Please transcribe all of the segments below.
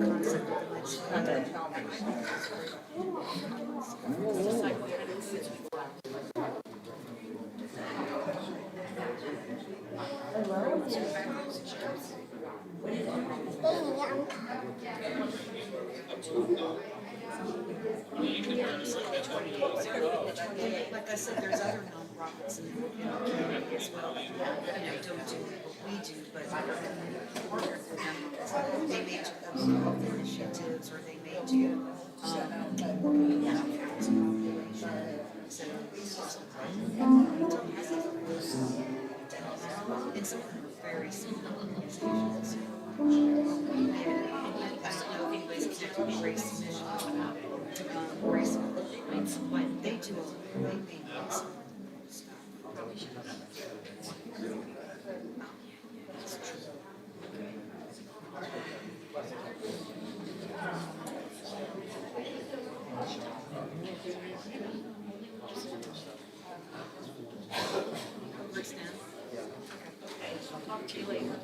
concept of the mitzvah. Like I said, there's other nonprofits in Canada as well that don't do what we do, but partner with them. They may do health initiatives, or they may do and some very small organizations. I don't know if anybody's connected with race division, race, but they do, they make some stuff. Understand? Okay, I'll talk to you later.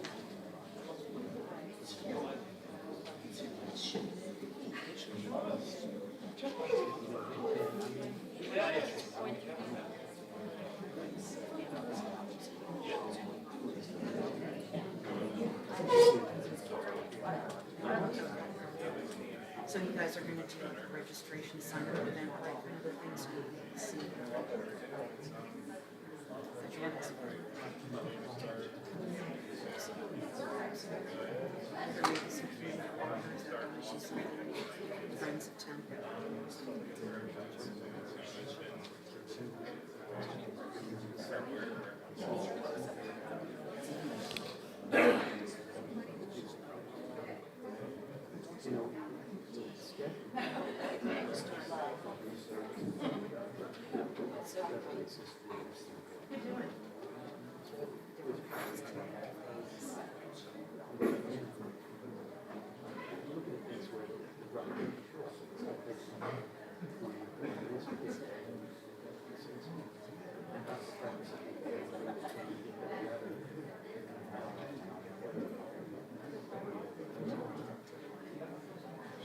So you guys are going to do the registration, sign up with them, like one of the things we see. Friends of town.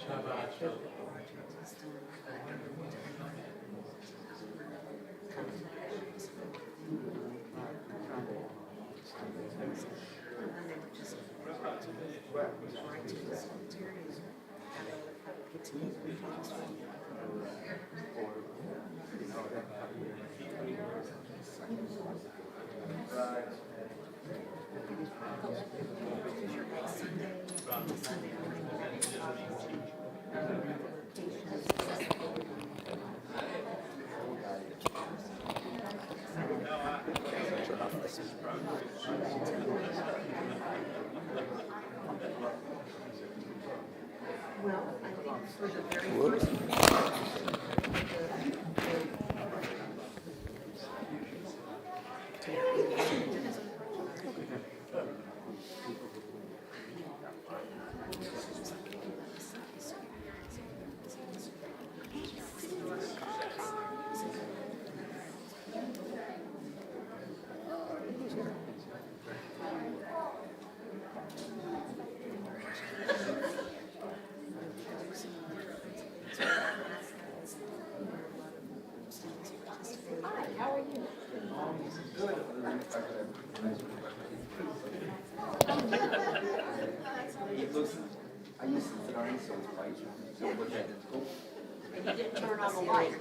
Kabbalat Shabbat. Well, I think for the very first I used to sit on it, so it's bright. So it looked identical. And you didn't turn on the light.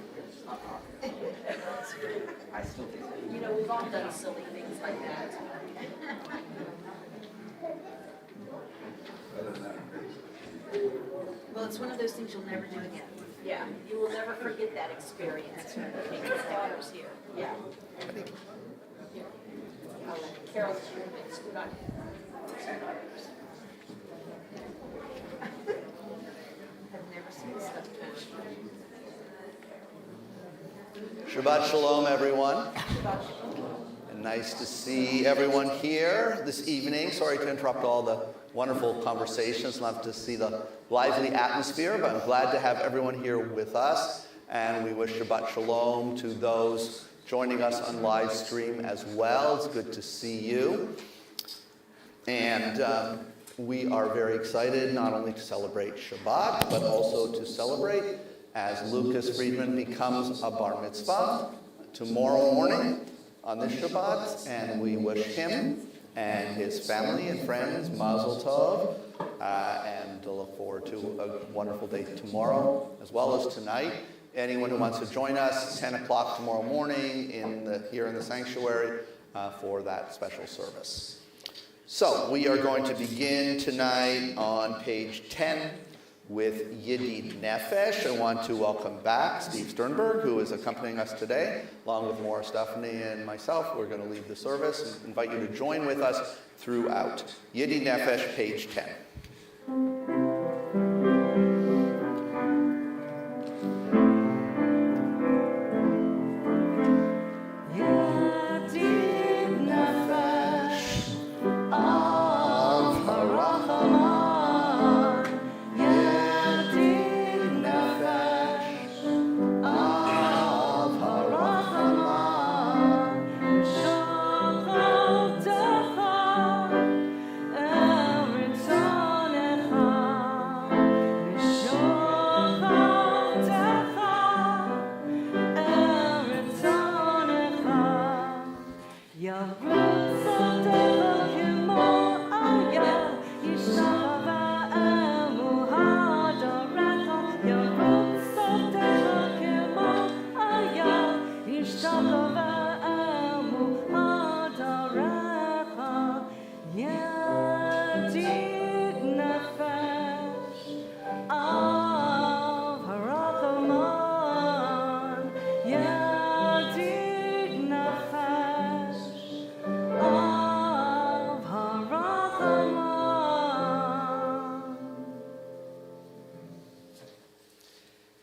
I still think so. You know, we've all done silly things like that. Well, it's one of those things you'll never do again. Yeah, you will never forget that experience. Taking his daughters here. Yeah. Here. I'll let Carol's roommates scoot on. I've never seen stuff touched. Shabbat Shalom, everyone. And nice to see everyone here this evening. Sorry to interrupt all the wonderful conversations. Love to see the lively atmosphere, but I'm glad to have everyone here with us. And we wish Shabbat Shalom to those joining us on live stream as well. It's good to see you. And we are very excited not only to celebrate Shabbat, but also to celebrate as Lucas Friedman becomes a bar mitzvah tomorrow morning on this Shabbat, and we wish him and his family and friends Mazel Tov, and to look forward to a wonderful day tomorrow as well as tonight. Anyone who wants to join us, 10 o'clock tomorrow morning here in the sanctuary for that special service. So we are going to begin tonight on page 10 with Yidid Nefesh. I want to welcome back Steve Sternberg, who is accompanying us today, along with Maura Stephanie and myself. We're going to lead the service and invite you to join with us throughout. Yidid Nefesh, page 10.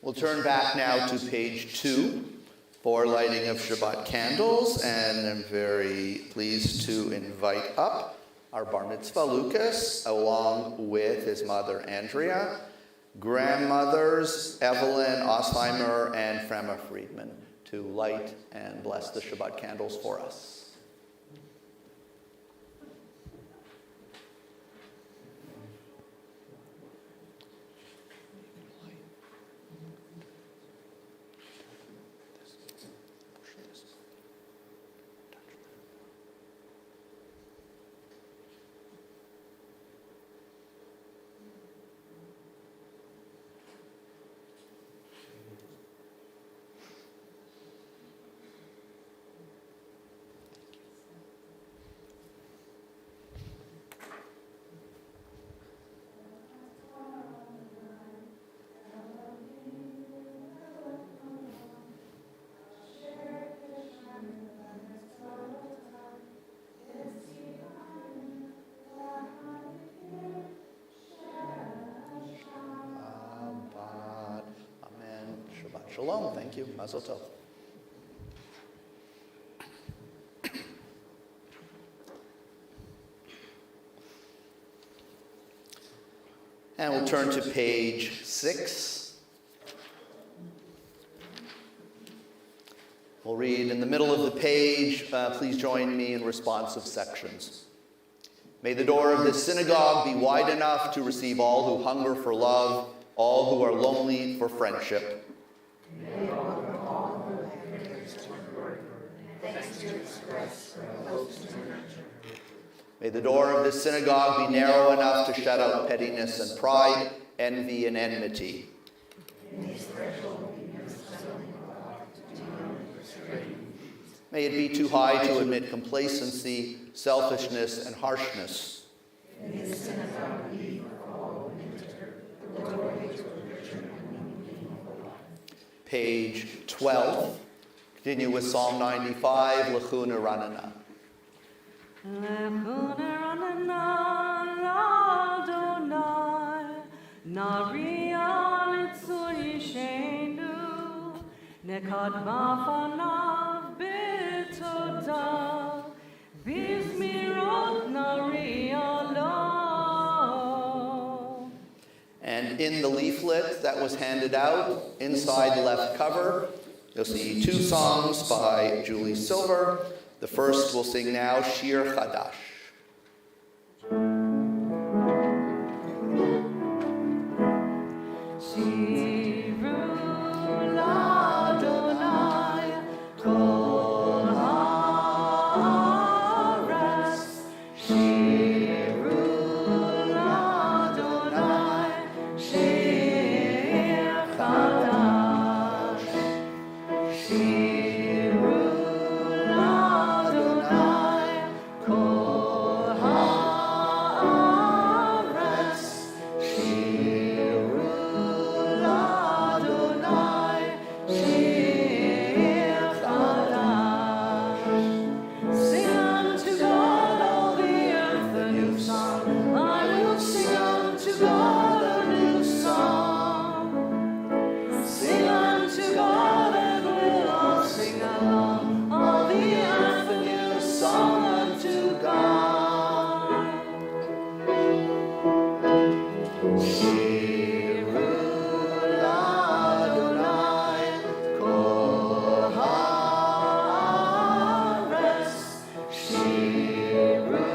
We'll turn back now to page 2 for lighting of Shabbat candles, and I'm very pleased to invite up our bar mitzvah Lucas, along with his mother Andrea, grandmothers Evelyn Ostheimer and Frema Friedman, to light and bless the Shabbat candles for us. Shalom. Thank you. Mazel tov. And we'll turn to page 6. We'll read in the middle of the page. Please join me in responsive sections. May the door of this synagogue be wide enough to receive all who hunger for love, all who are lonely for friendship. May the door of this synagogue be narrow enough to shut out pettiness and pride, envy and enmity. May it be too high to admit complacency, selfishness, and harshness. Page 12. Continue with Psalm 95, Lechuna Ranana. Lechuna Ranana, Adonai, Naria Litzur Yishenu, Nekad Mafanav B'toda, Bizmirot Naria Lo. And in the leaflet that was handed out, inside the left cover, you'll see 2 songs by Julie Silver. The first we'll sing now, Shir Chadash. Shiru l'Adonai kol haaretz. Shiru l'Adonai shir chadash. Shiru l'Adonai kol haaretz. Shiru l'Adonai shir chadash. Sing unto God, all the earth, a new song. I will sing unto God a new song. Sing unto God, and we'll all sing along. All the earth, a new song unto God. Shiru l'Adonai kol haaretz. Shiru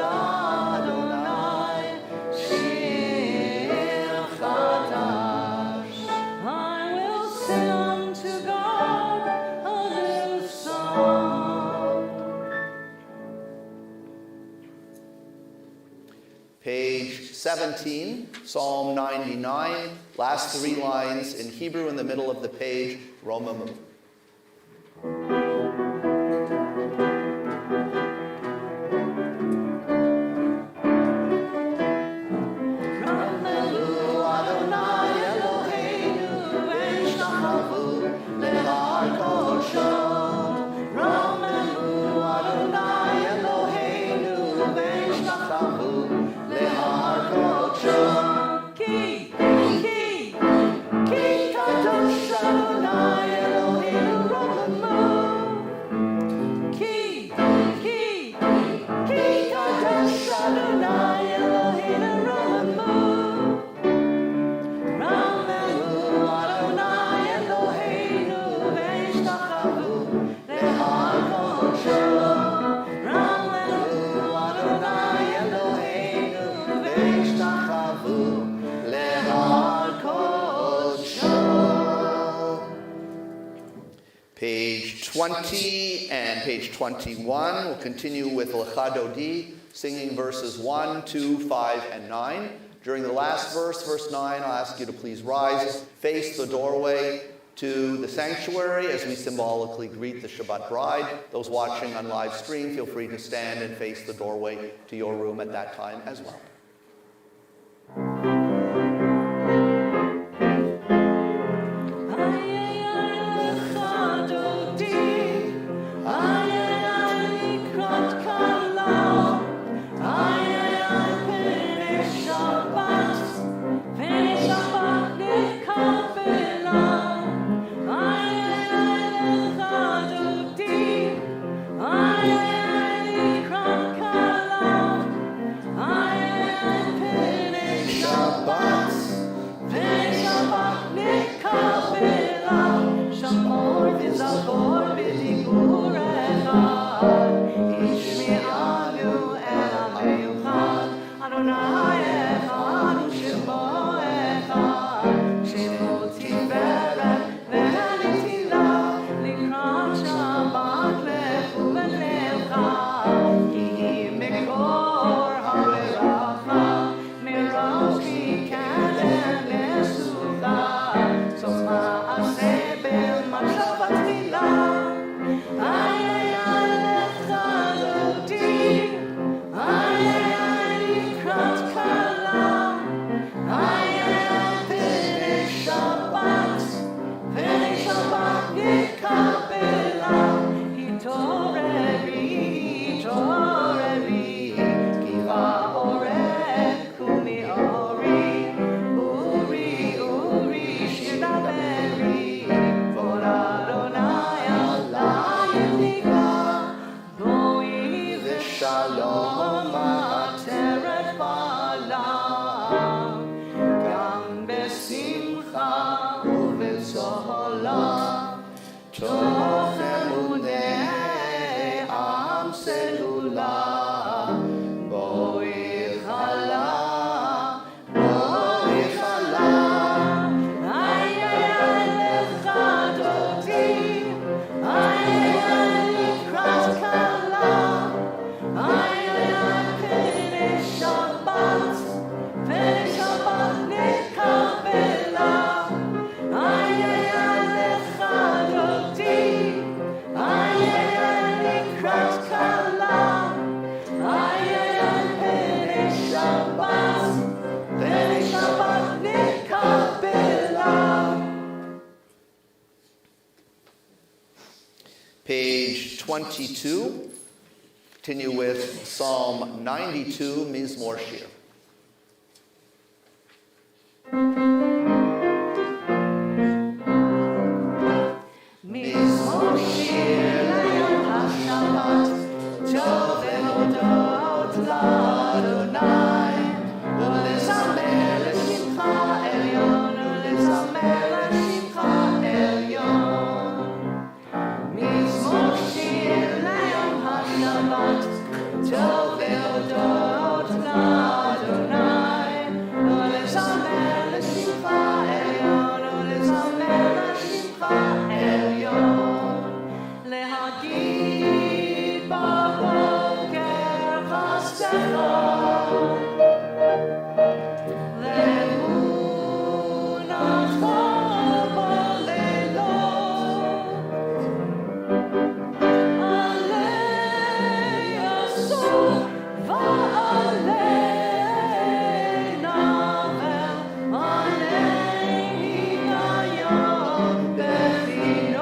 l'Adonai shir chadash. I will sing unto God a new song. Page 17, Psalm 99, last 3 lines in Hebrew in the middle of the page, Romamu. Ramelu Adonai Eloheinu v'eshtachavu lehar kodosho. Ramelu Adonai Eloheinu v'eshtachavu lehar kodosho. Ki kadosh Adonai Eloheinu Ramelu. Ki kadosh Adonai Eloheinu Ramelu. Ramelu Adonai Eloheinu v'eshtachavu lehar kodosho. Ramelu Adonai Eloheinu v'eshtachavu lehar kodosho. Page 20 and page 21. We'll continue with Lecha Dodi, singing verses 1, 2, 5, and 9. During the last verse, verse 9, I'll ask you to please rise, face the doorway to the sanctuary as we symbolically greet the Shabbat bride. Those watching on live stream, feel free to stand and face the doorway to your room at that time as well. Page 22. Continue with Psalm 92, Mizmor Shir. מזמור שיר ליום השבת, טוב להודות לאדוני, ולזמר לשמך עליון, ולזמר לשמך עליון. מזמור שיר ליום השבת, טוב להודות לאדוני, ולזמר לשמך עליון, ולזמר לשמך עליון. להגיד בבוקר חסדך, ואמונתך בלילות. עלי אסור ועלי נבל, עלי היגיון בחינות.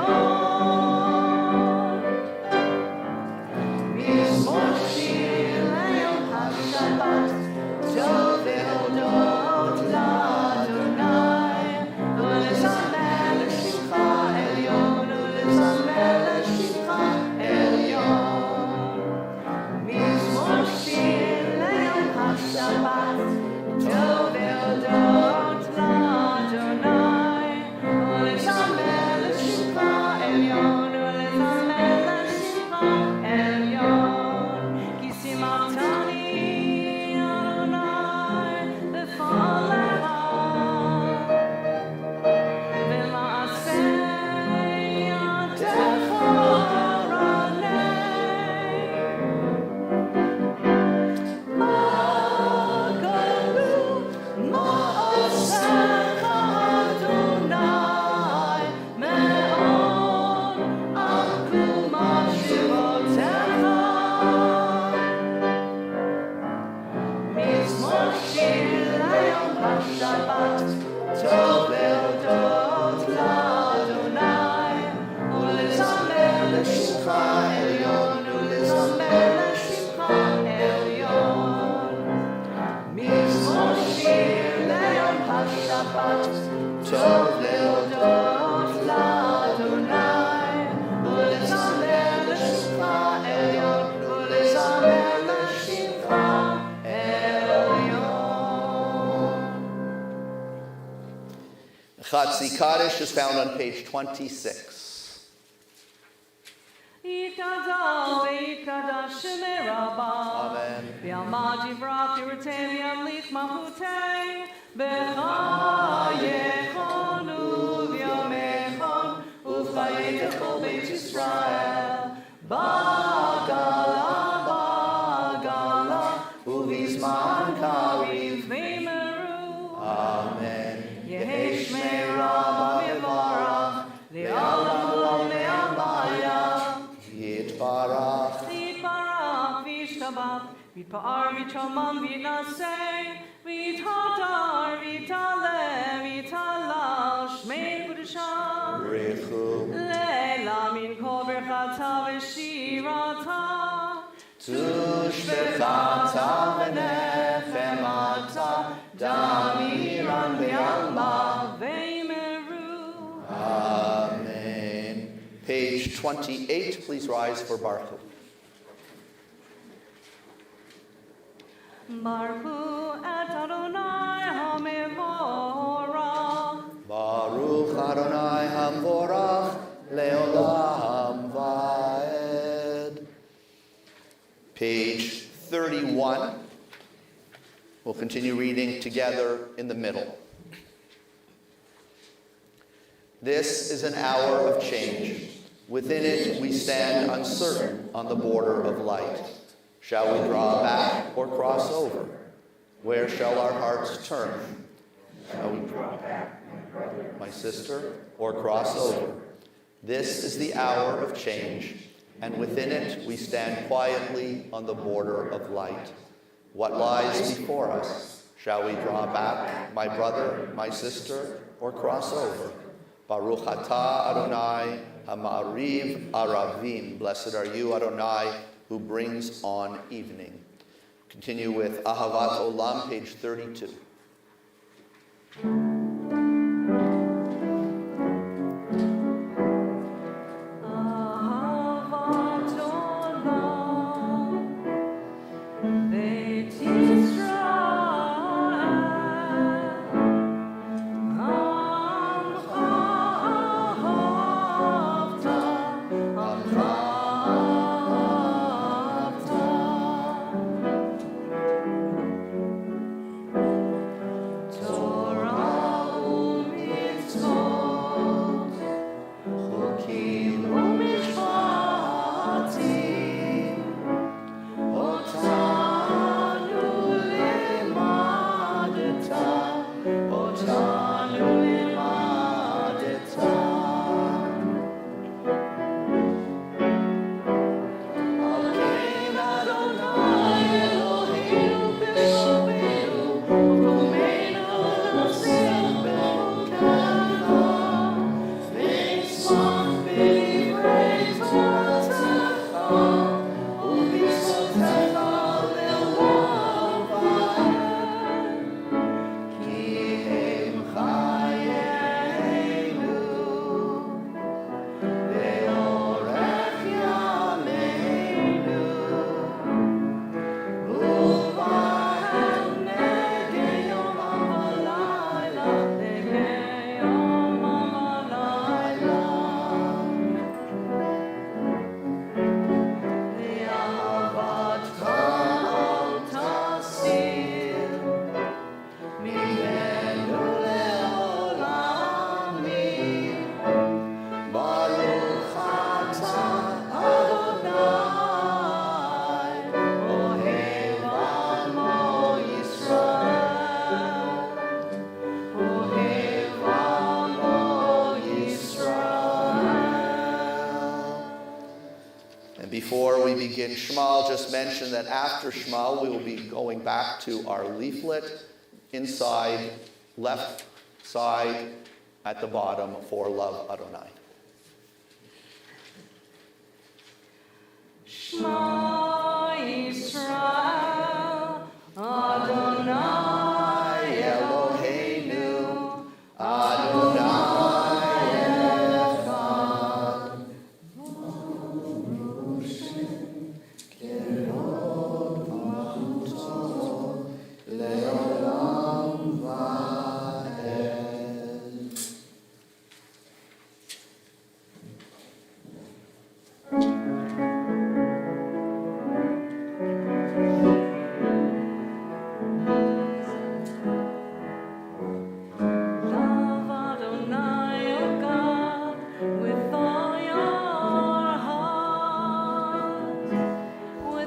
מזמור שיר ליום השבת, טוב להודות לאדוני, ולזמר לשמך עליון, ולזמר לשמך עליון. מזמור שיר ליום השבת, טוב להודות לאדוני, ולזמר לשמך עליון, ולזמר לשמך עליון. כי שימחתני אדוני בפועלך, ולמעשה ידיך ארנה. מה גדול מעשיך אדוני, מאוד עמקו מחשבותיך. מזמור שיר ליום השבת, טוב להודות לאדוני, ולזמר לשמך עליון, ולזמר לשמך עליון. מזמור שיר ליום השבת, טוב להודות לאדוני, ולזמר לשמך עליון, ולזמר לשמך עליון. Chatzi Kaddish is found on page 26. יתגדל ויתקדש שמי רבה, Amen. ויעמד יברח ירצה וימליך מלכותי, בחייכון וביומכון ובחיי כל בית ישראל, בגלה ובזמן קריב וימרו. Amen. יהי שמי רבה מבורך, לעולם ולעולם לעמיה. Yitbarach. יתברך וישתבח, ויתפאר ויתרומם ויתנשא, ויתהדר ויתעלה ויתעלה, שמי קדושה. Rechu. לילה מן כל ברכתה ושירתה, Tushbechata v'nechemata damiran b'alma. ויאמרו. Amen. Page 28, please rise for Baruch. ברכו את אדוני המבורך. Baruch Adonai Hamvorach Leolam Vaed. Page 31. We'll continue reading together in the middle. This is an hour of change. Within it we stand uncertain on the border of light. Shall we draw back or cross over? Where shall our hearts turn? Shall we draw back, my sister, or cross over? This is the hour of change, and within it we stand quietly on the border of light. What lies before us? Shall we draw back, my brother, my sister, or cross over? Baruch atah Adonai Hamariv Aravim. Blessed are you, Adonai, who brings on evening. Continue with Ahavat Olam, page 32. Before we begin Shema, I'll just mention that after Shema, we will be going back to our leaflet inside, left side at the bottom for Love Adonai. Shema Yisrael, Adonai Eloheinu, Adonai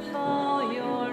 between your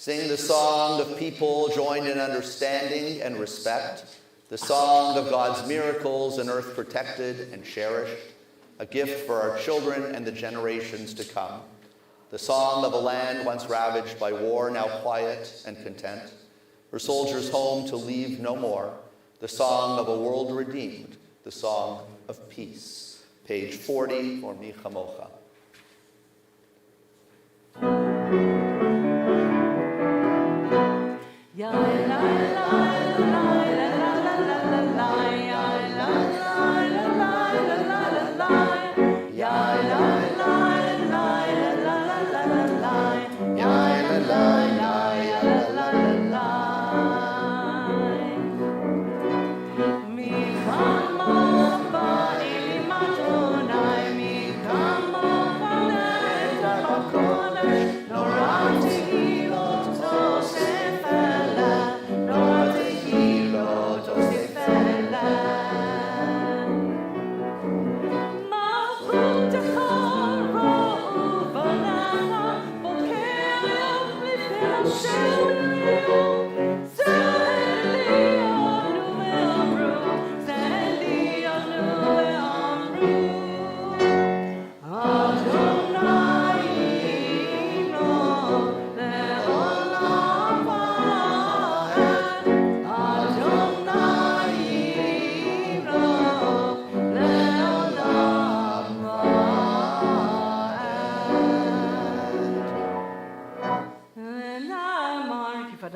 Sing the song of people joined in understanding and respect, the song of God's miracles, an earth protected and cherished, a gift for our children and the generations to come, the song of a land once ravaged by war, now quiet and content, her soldiers home to leave no more, the song of a world redeemed, the song of peace. Page 40 for Mi Chamocha. Ya la la la la la la la la, ya la la la la la la la, ya la la la la la la la, ya la la la la la. Mi kama pa ilimatonai, mi kama pa neta pakonai, norati hilo to se fella, norati hilo to se fella. Ma punta caro uvanana, porque mi fella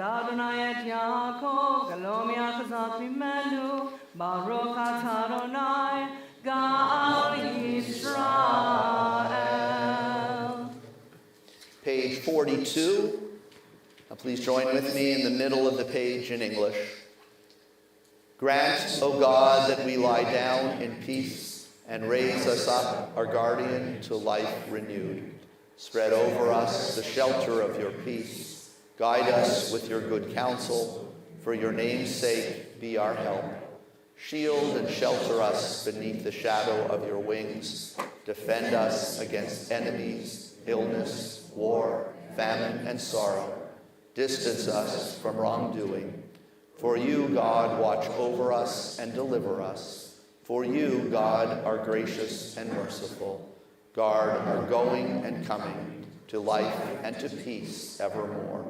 Adonai et Yaakov, Galom Yachazat Mimenu, Baruch Atah Adonai, Gal Yisrael. Page 42. Now please join with me in the middle of the page in English. Grant, O God, that we lie down in peace and raise us up, our guardian, to life renewed. Spread over us the shelter of your peace. Guide us with your good counsel. For your name's sake, be our help. Shield and shelter us beneath the shadow of your wings. Defend us against enemies, illness, war, famine, and sorrow. Distance us from wrongdoing. For you, God, watch over us and deliver us. For you, God, are gracious and merciful. Guard our going and coming to life and to peace evermore.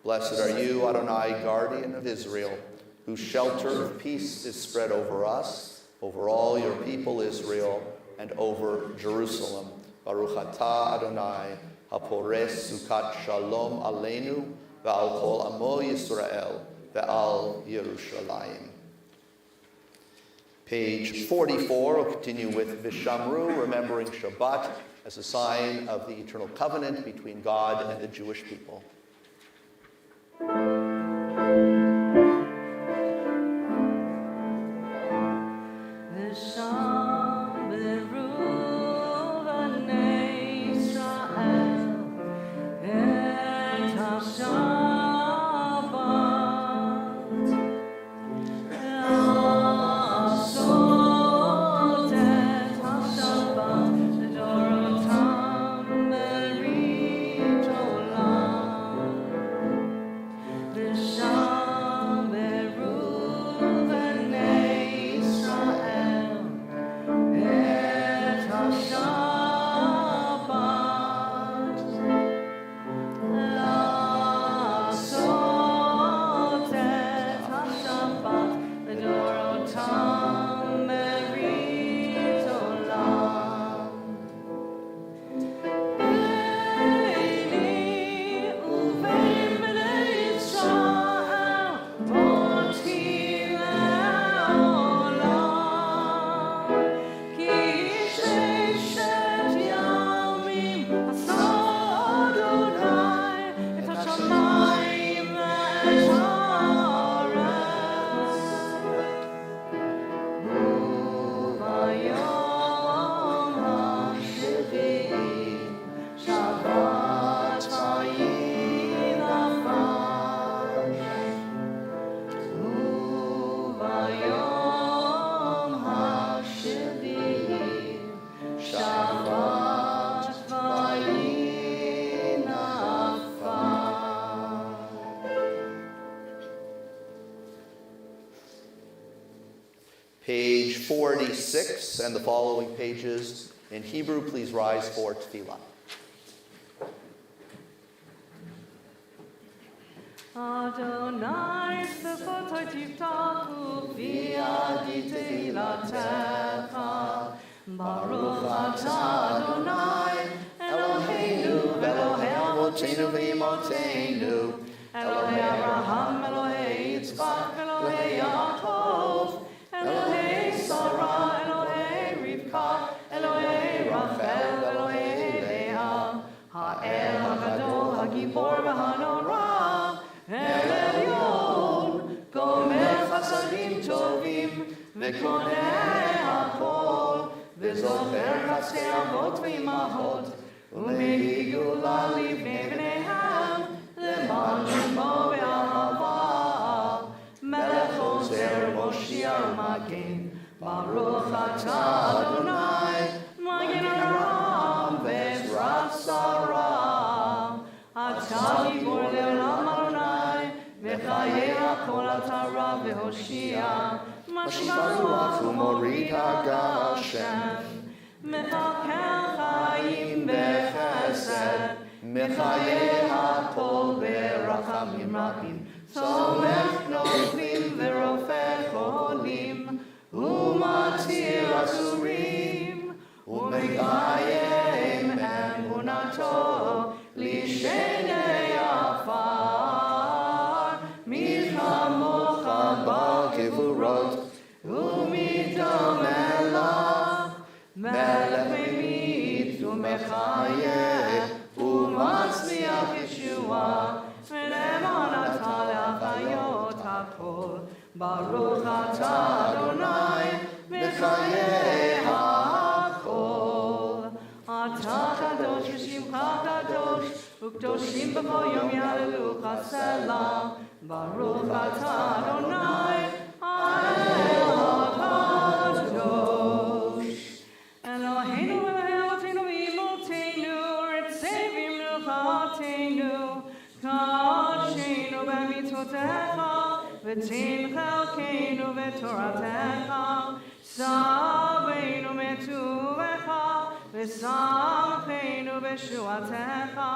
Blessed are you, Adonai, guardian of Israel, whose shelter of peace is spread over us, over all your people Israel, and over Jerusalem. Baruch atah Adonai, hapores sukat shalom aleinu, ve'al kol amo Yisrael, ve'al Yerushalayim. Page 44, we'll continue with Vishamru, remembering Shabbat as a sign of the eternal covenant between God and the Jewish people. Page 46 and the following pages in Hebrew, please rise for tefillah. Adonai sefotoi tiftachu v'yadi teilatecha Baruch atah Adonai Eloheinu v'Elohei avotenu v'imotenu Elohei Abraham, Elohei Yitzchak, Elohei Yaakov Elohei Sarah, Elohei Rivka, Elohei Rachel, Elohei Leah Ha'el HaGadol, HaGibor v'Hanora El Elyon, Gomer Chasadim Tovim, V'koneh HaKol, V'zocher Chatzei Avot V'imahot, U'mehi Gula Livnei Bneihem, Leman Shemo V'Ahava, Melech Ozer Moshiach Magen, Baruch atah Adonai, Magen Aram V'ezrat Sarah, Atah Gibor Le'olam Adonai, V'chayei HaKol Atah Rav V'Hoshia, Mashgiach Ruach U'morid HaGashem, Mechakel Chaim B'chesed, Mechayei HaKol B'rachamim Rabim, Somech Noflim V'rofeh Cholim, U'matir Asurim, U'mekayem Emunato, Lishenei Afar, Milchamocha B'Gevurot, U'midam Elach, Melech Memit U'mechayeh, U'matzliach Yeshua, V'leman atah le'achayot hakol, Baruch atah Adonai, Mechayeh hakol. Atah kadosh v'shimcha kadosh, u'kdoshim b'kol yom yahlelucha selah. Baruch atah Adonai, Ha'el HaKadosh. Eloheinu Elohei avotenu v'imotenu, ritzei v'imnulchatenu, ka'ashenu b'mitzvotecha, v'tinchelkeinu v'toratecha, saveinu metuvecha, v'samcheinu b'shuatecha,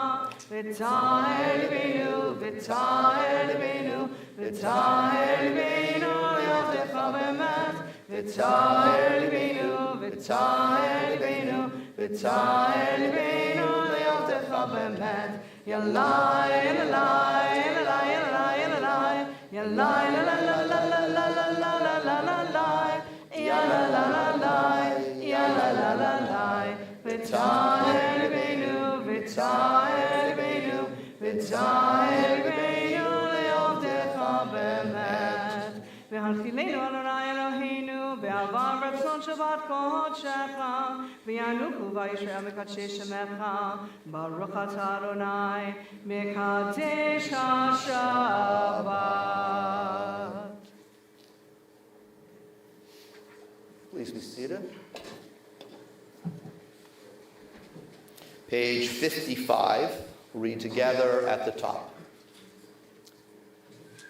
v'taher libeinu, v'taher libeinu, v'taher libeinu li'avdecha b'emet, v'taher libeinu, v'taher libeinu, v'taher libeinu li'avdecha b'emet, Yalai, Yalai, Yalai, Yalai, Yalai, Yalai, la la la la la la la la la la la la, Yala la la la, Yala la la la, V'taher libeinu, V'taher libeinu, V'taher libeinu li'avdecha b'emet. V'hanchilenu Adonai Eloheinu, v'avar ratzon Shabbat kodshecha, v'yanuchu v'yishrei mekadshei shemecha, Baruch atah Adonai, mekadesh HaShabbat. Please be seated. Page 55, we'll read together at the top.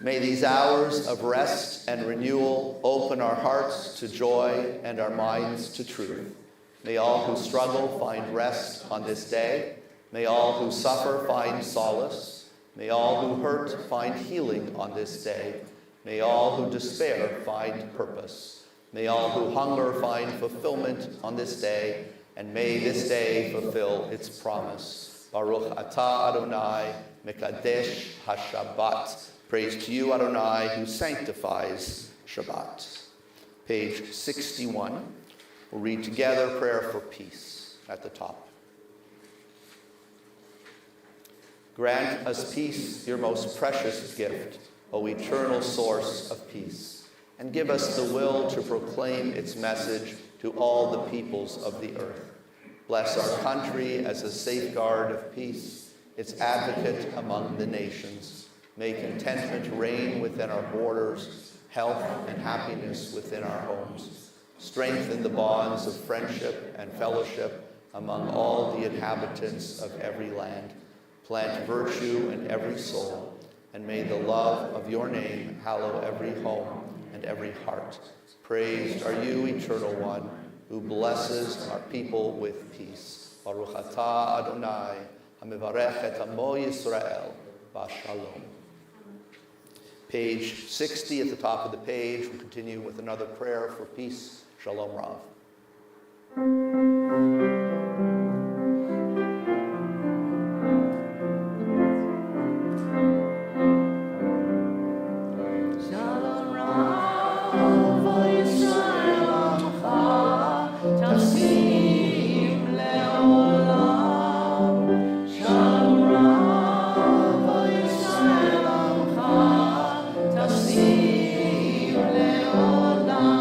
May these hours of rest and renewal open our hearts to joy and our minds to truth. May all who struggle find rest on this day. May all who suffer find solace. May all who hurt find healing on this day. May all who despair find purpose. May all who hunger find fulfillment on this day. And may this day fulfill its promise. Baruch atah Adonai, Mekadesh HaShabbat. Praise to you, Adonai, who sanctifies Shabbat. Page 61. We'll read together prayer for peace at the top. Grant us peace, your most precious gift, O eternal source of peace, and give us the will to proclaim its message to all the peoples of the earth. Bless our country as a safeguard of peace, its advocate among the nations. May contentment reign within our borders, health and happiness within our homes. Strengthen the bonds of friendship and fellowship among all the inhabitants of every land. Plant virtue in every soul, and may the love of your name hallow every home and every heart. Praised are you, Eternal One, who blesses our people with peace. Baruch atah Adonai, hamivarech et amo Yisrael, v'shalom. Page 60 at the top of the page. We'll continue with another prayer for peace. Shalom Rav. Shalom Rav, Yisrael Amcha, Tasim Leolam. Shalom Rav, Yisrael Amcha, Tasim Leolam.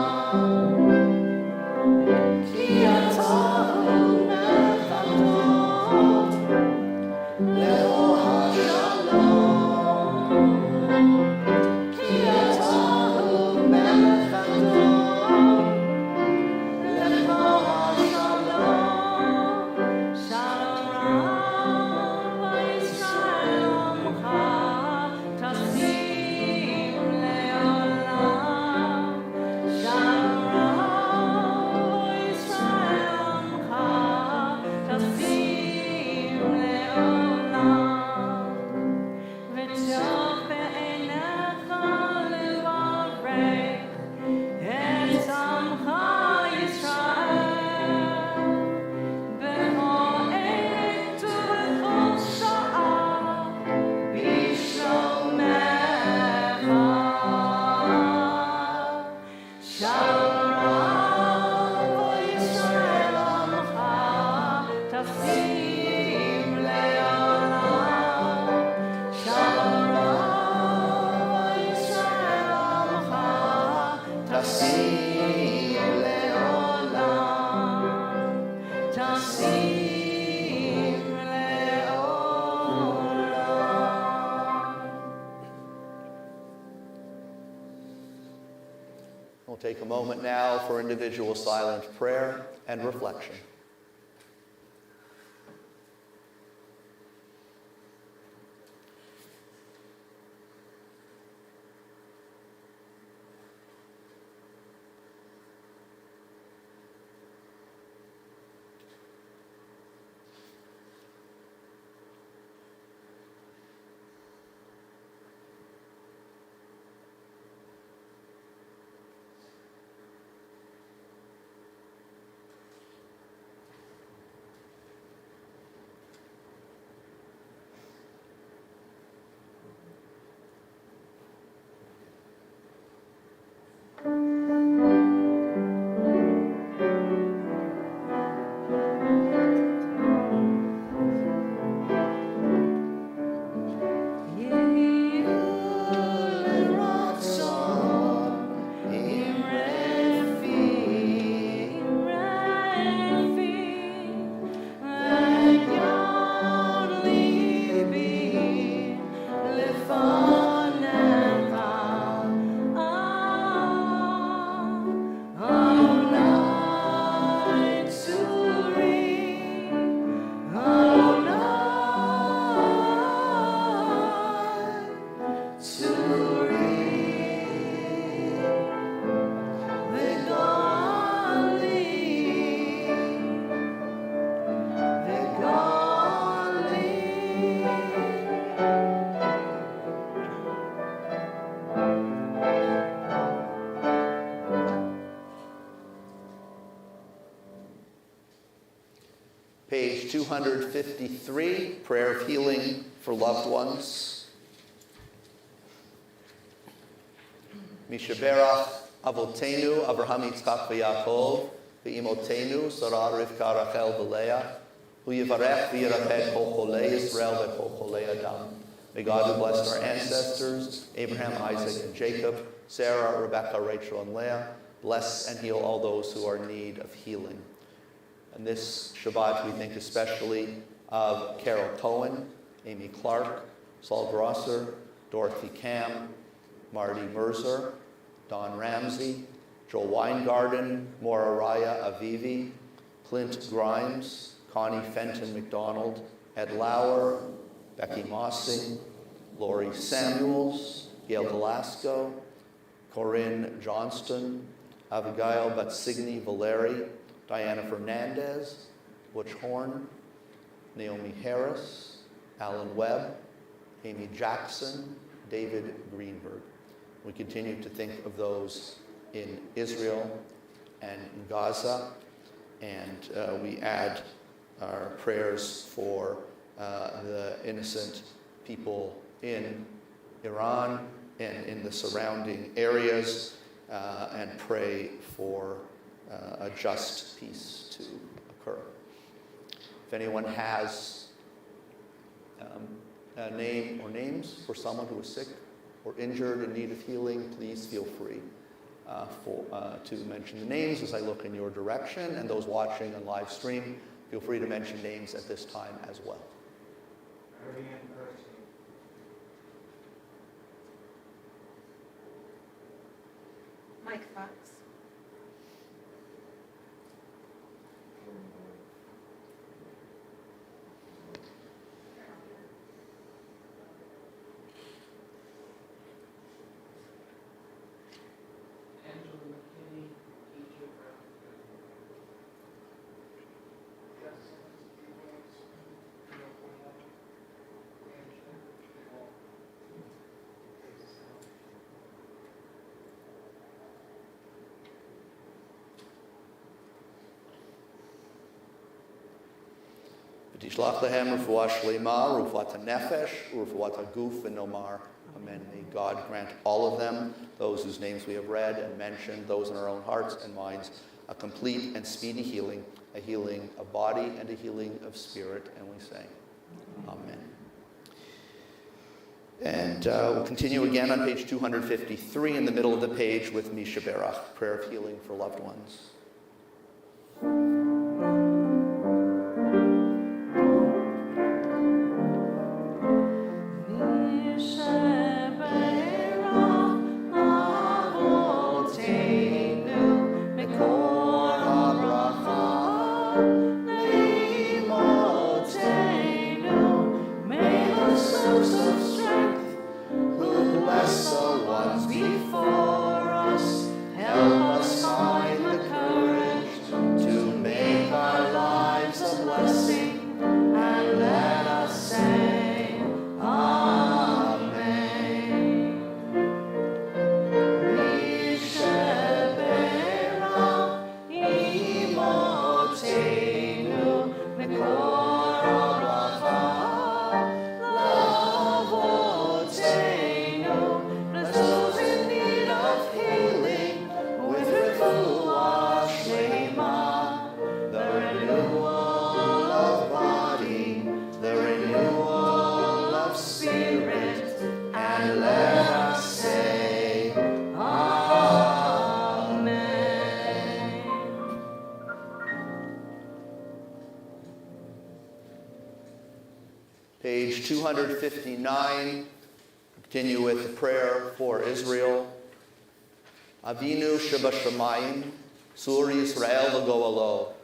Ki atah melech adon, Leo HaShalom. Ki atah melech adon, Leo HaShalom. Shalom Rav, Yisrael Amcha, Tasim Leolam. Shalom Rav, Yisrael Amcha, Tasim Leolam. ותשוב בעיניך לברך את עמך ישראל בכל עת ובכל שעה בשלומך. שלום רב ישראל עמך תשים לעולם. Shalom Rav, Yisrael Amcha, Tasim Leolam, Tasim Leolam. We'll take a moment now for individual silent prayer and reflection. Page 253, prayer of healing for loved ones. Mishaberach Avotenu, Abraham, Yitzchak, v'Yaakov, v'imotenu, Sarah, Rivka, Rachel, v'Leah, hu yivarech v'yirapeh kol cholei Yisrael v'kol cholei Adam. May God who blessed our ancestors, Abraham, Isaac, and Jacob, Sarah, Rebekah, Rachel, and Leah, bless and heal all those who are in need of healing. And this Shabbat, we think especially of Carol Cohen, Amy Clark, Saul Grosser, Dorothy Cam, Marty Mercer, Don Ramsey, Joel Weingarten, Maura Raya Avivi, Clint Grimes, Connie Fenton McDonald, Ed Lauer, Becky Mossing, Lori Samuels, Gail Velasco, Corinne Johnston, Abigail Batsigny Valeri, Diana Fernandez, Butch Horn, Naomi Harris, Alan Webb, Amy Jackson, David Greenberg. We continue to think of those in Israel and in Gaza, and we add our prayers for the innocent people in Iran and in the surrounding areas, and pray for a just peace to occur. If anyone has a name or names for someone who is sick or injured in need of healing, please feel free to mention the names as I look in your direction, and those watching on live stream, feel free to mention names at this time as well. Mike Fox. V'tishlach lehem refuah shlema, refuat hanefesh, refuat haguf v'nomar. Amen. May God grant all of them, those whose names we have read and mentioned, those in our own hearts and minds, a complete and speedy healing, a healing of body and a healing of spirit. And we say, Amen. And we'll continue again on page 253 in the middle of the page with Misha Berach, prayer of healing for loved ones. Page 259, continue with the prayer for Israel. Avinu Shebashamayim, Sur Yisrael v'goalo,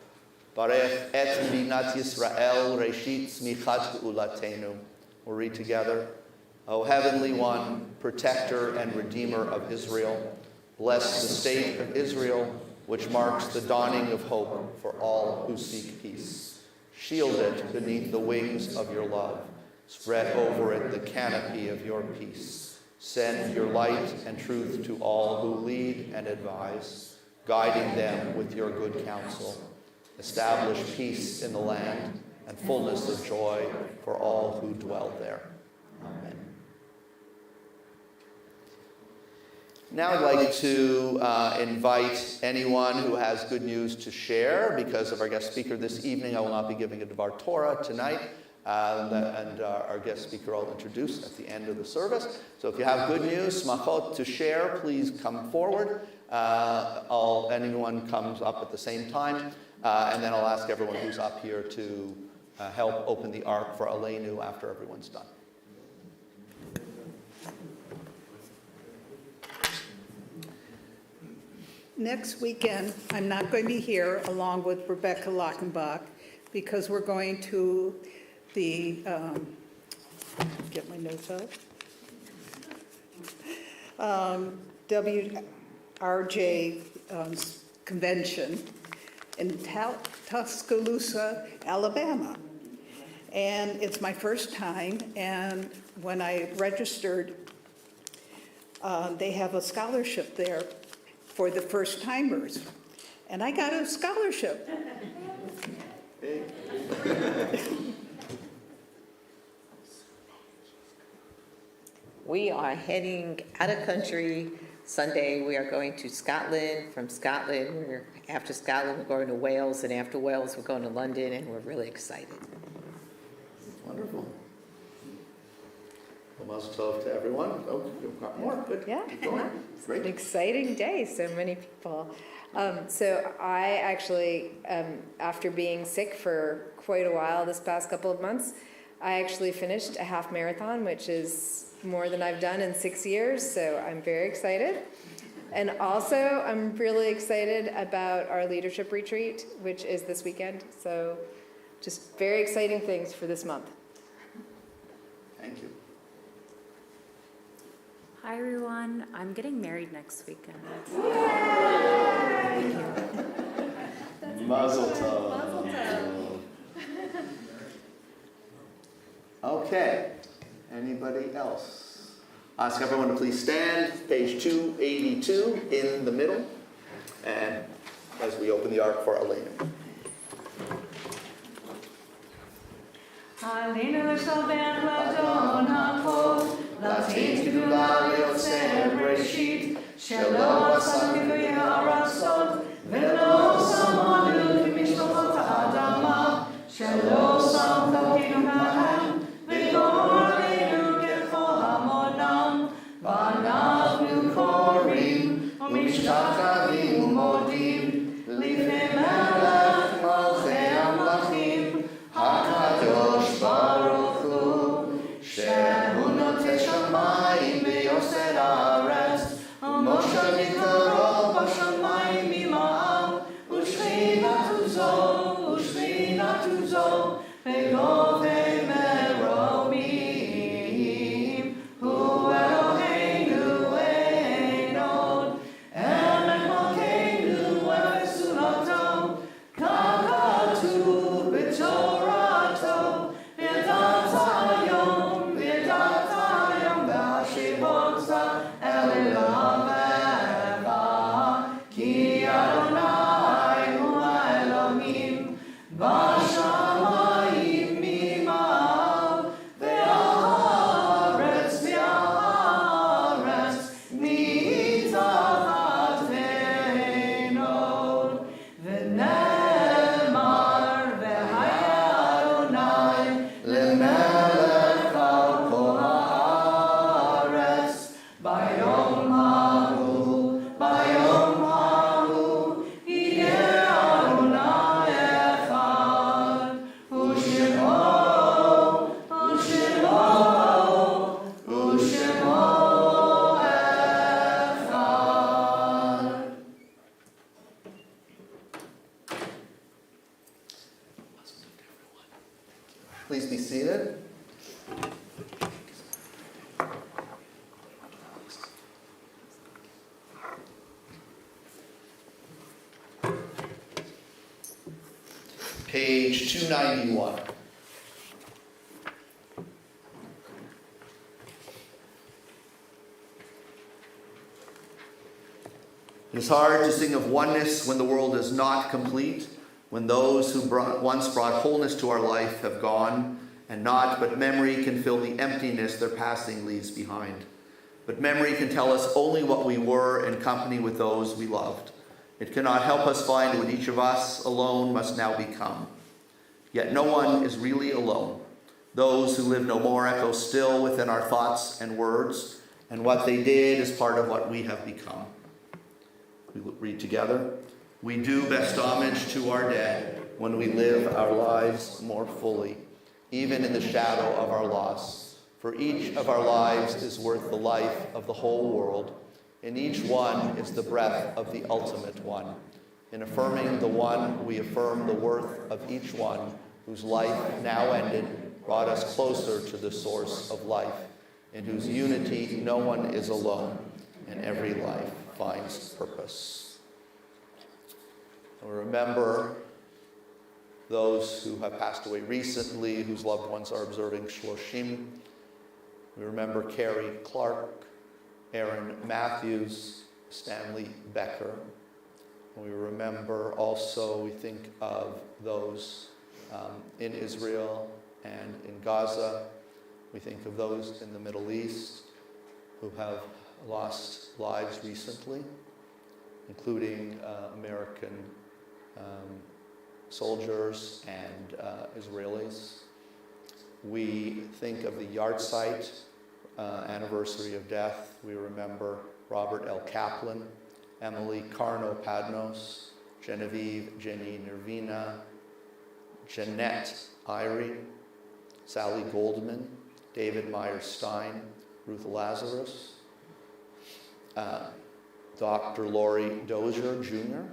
Barech et Binat Yisrael, Reshit Tzmichat Geulatenu. We'll read together. O Heavenly One, Protector and Redeemer of Israel, bless the state of Israel, which marks the dawning of hope for all who seek peace. Shield it beneath the wings of your love. Spread over it the canopy of your peace. Send your light and truth to all who lead and advise, guiding them with your good counsel. Establish peace in the land and fullness of joy for all who dwell there. Amen. Now I'd like to invite anyone who has good news to share. Because of our guest speaker this evening, I will not be giving a Devar Torah tonight. And our guest speaker I'll introduce at the end of the service. So if you have good news, smachot to share, please come forward. Anyone comes up at the same time. And then I'll ask everyone who's up here to help open the ark for Aleinu after everyone's done. Next weekend, I'm not going to be here along with Rebecca Lockenbach because we're going to the, get my notes out, WRJ convention in Tuscaloosa, Alabama. And it's my first time, and when I registered, they have a scholarship there for the first timers. And I got a scholarship. We are heading out of country Sunday. We are going to Scotland. From Scotland, after Scotland, we're going to Wales, and after Wales, we're going to London, and we're really excited. Wonderful. Well, mazel tov to everyone. Oh, you've got more. Good. Yeah. Keep going. An Great. exciting day, so many people. So I actually, after being sick for quite a while this past couple of months, I actually finished a half marathon, which is more than I've done in 6 years, so I'm very excited. And also, I'm really excited about our leadership retreat, which is this weekend. So just very exciting things for this month. Thank you. Hi everyone, I'm getting married next weekend. Mazel tov. Okay. Anybody else? Ask everyone to please stand. Page 282 in the middle. And as we open the ark for Elena. Alinu Shalben Ladon HaKol Latin Gdula Yotzer Breshit Shelo Asam Givui HaRasot Velo Samonu Kimishlochot HaAdama Shelo Sam Tokinu Mahem V'yor Aleinu Kefo Hamonam V'anavnu Korim U'mishtachavim U'modim Lifnei Melech Malchei Amlachim HaKadosh Baruch Hu, Shehu Notei Shamayim V'Yoser Haaretz, U'Moshe Mikaro B'Shamayim Ima'am, U'Shchinatu Zo, U'Shchinatu Zo, V'Govei Meromim, Hu Eloheinu Ein Od, Emek Malkeinu Efesunato, Kakatu B'Torato, V'Datayom B'Hashivotza El Elamecha, Ki Adonai Hu Elohim, B'Shamayim Mima'al, V'Haaretz Mitachat Einod, V'Nemar V'Haya Adonai L'Melech Al Kol Haaretz, Bayom Hahu, Yeh Adonai Echad, U'Shemo Echad. Please be seated. Page 291. It is hard to sing of oneness when the world is not complete, when those who once brought wholeness to our life have gone, and naught but memory can fill the emptiness their passing leaves behind. But memory can tell us only what we were in company with those we loved. It cannot help us find what each of us alone must now become. Yet no one is really alone. Those who live no more echo still within our thoughts and words, and what they did is part of what we have become. We will read together. We do best homage to our dead when we live our lives more fully, even in the shadow of our loss. For each of our lives is worth the life of the whole world, and each one is the breath of the ultimate one. In affirming the one, we affirm the worth of each one whose life now ended brought us closer to the source of life, in whose unity no one is alone, and every life finds purpose. We remember those who have passed away recently, whose loved ones are observing Shloshim. We remember Carrie Clark, Aaron Matthews, Stanley Becker. We remember also, we think of those in Israel and in Gaza. We think of those in the Middle East who have lost lives recently, including American soldiers and Israelis. We think of the Yahrzeit anniversary of death. We remember Robert L. Kaplan, Emily Carno-Padnos, Genevieve Jenny Nervina, Jeanette Irie, Sally Goldman, David Myers-Stein, Ruth Lazarus, Dr. Laurie Dozier Jr.,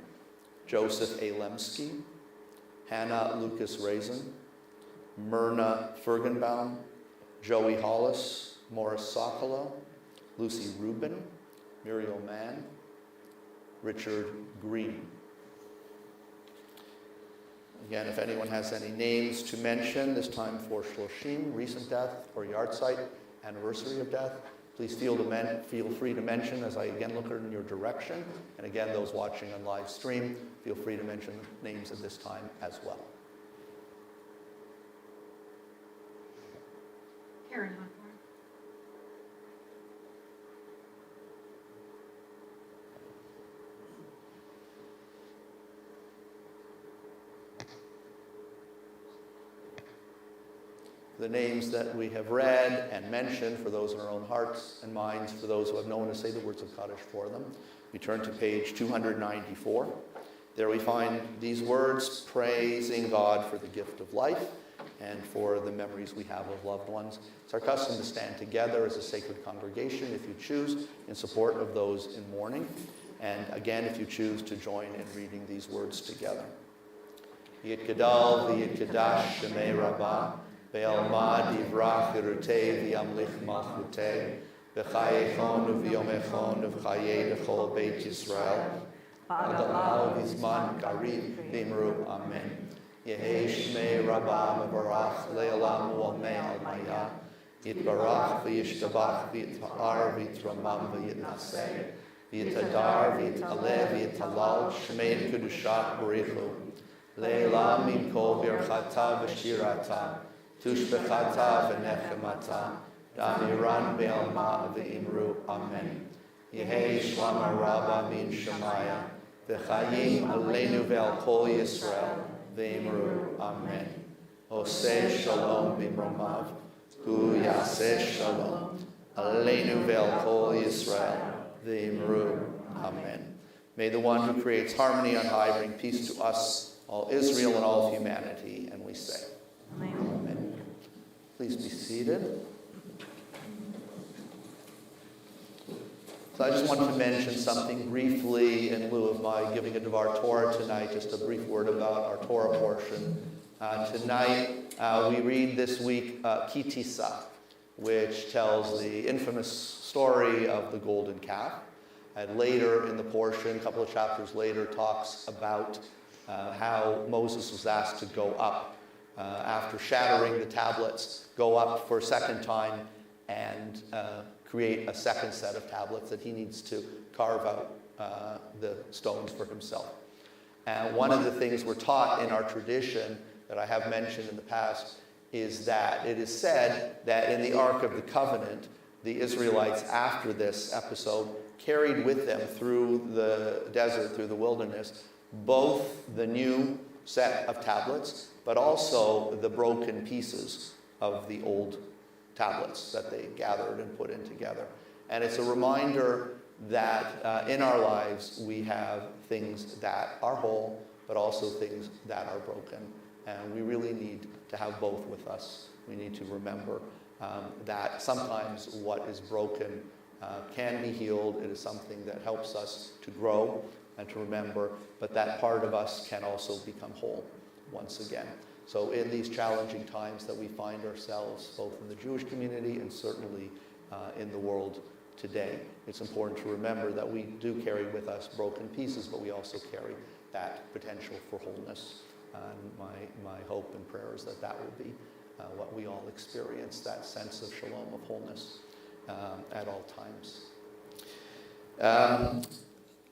Joseph A. Lemsky, Hannah Lucas Raisin, Myrna Fergenbaum, Joey Hollis, Morris Sokolow, Lucy Rubin, Muriel Mann, Richard Green. Again, if anyone has any names to mention, this time for Shloshim, recent death, or Yahrzeit, anniversary of death, please feel free to mention as I again look in your direction. And again, those watching on live stream, feel free to mention names at this time as well. Karen Hunt. The names that we have read and mentioned for those in our own hearts and minds, for those who have no one to say the words of Kaddish for them. We turn to page 294. There we find these words praising God for the gift of life and for the memories we have of loved ones. It's our custom to stand together as a sacred congregation, if you choose, in support of those in mourning. And again, if you choose to join in reading these words together. Yitgadal v'yitgadash shemei rabbah, ve'alma divrach irutei v'yamlich malchutei, v'chayechon v'yomechon v'chayei dechol beit Yisrael, v'adalau v'zman karib v'imru amen. Yehei shmei rabbah mevarach le'olam u'amei al-maya, yitbarach v'yishtabach v'yit'ar v'yitramam v'yitnaseh, v'yitadar v'yitaleh v'yitalal shmei kedushat barichu, le'elam min kol birchata v'shirata, tushbechata v'nechemata, damiran be'alma v'imru amen. Yehei shlama rabba min shemaya, v'chayim aleinu ve'al kol Yisrael, v'imru amen. Oseh shalom b'imromav, hu yaseh shalom, aleinu ve'al kol Yisrael, v'imru amen. May the one who creates harmony on high bring peace to us, all Israel and all humanity, and we say, amen. Please be seated. So I just wanted to mention something briefly in lieu of my giving a Devar Torah tonight, just a brief word about our Torah portion. Tonight we read this week Ki Tisa, which tells the infamous story of the golden calf. And later in the portion, a couple of chapters later, talks about how Moses was asked to go up after shattering the tablets, go up for a second time and create a second set of tablets that he needs to carve out the stones for himself. And one of the things we're taught in our tradition that I have mentioned in the past is that it is said that in the Ark of the Covenant, the Israelites, after this episode, carried with them through the desert, through the wilderness, both the new set of tablets, but also the broken pieces of the old tablets that they gathered and put in together. And it's a reminder that in our lives we have things that are whole, but also things that are broken. And we really need to have both with us. We need to remember that sometimes what is broken can be healed. It is something that helps us to grow and to remember, but that part of us can also become whole once again. So in these challenging times that we find ourselves, both in the Jewish community and certainly in the world today. It's important to remember that we do carry with us broken pieces, but we also carry that potential for wholeness. And my hope and prayer is that that will be what we all experience, that sense of shalom, of wholeness at all times.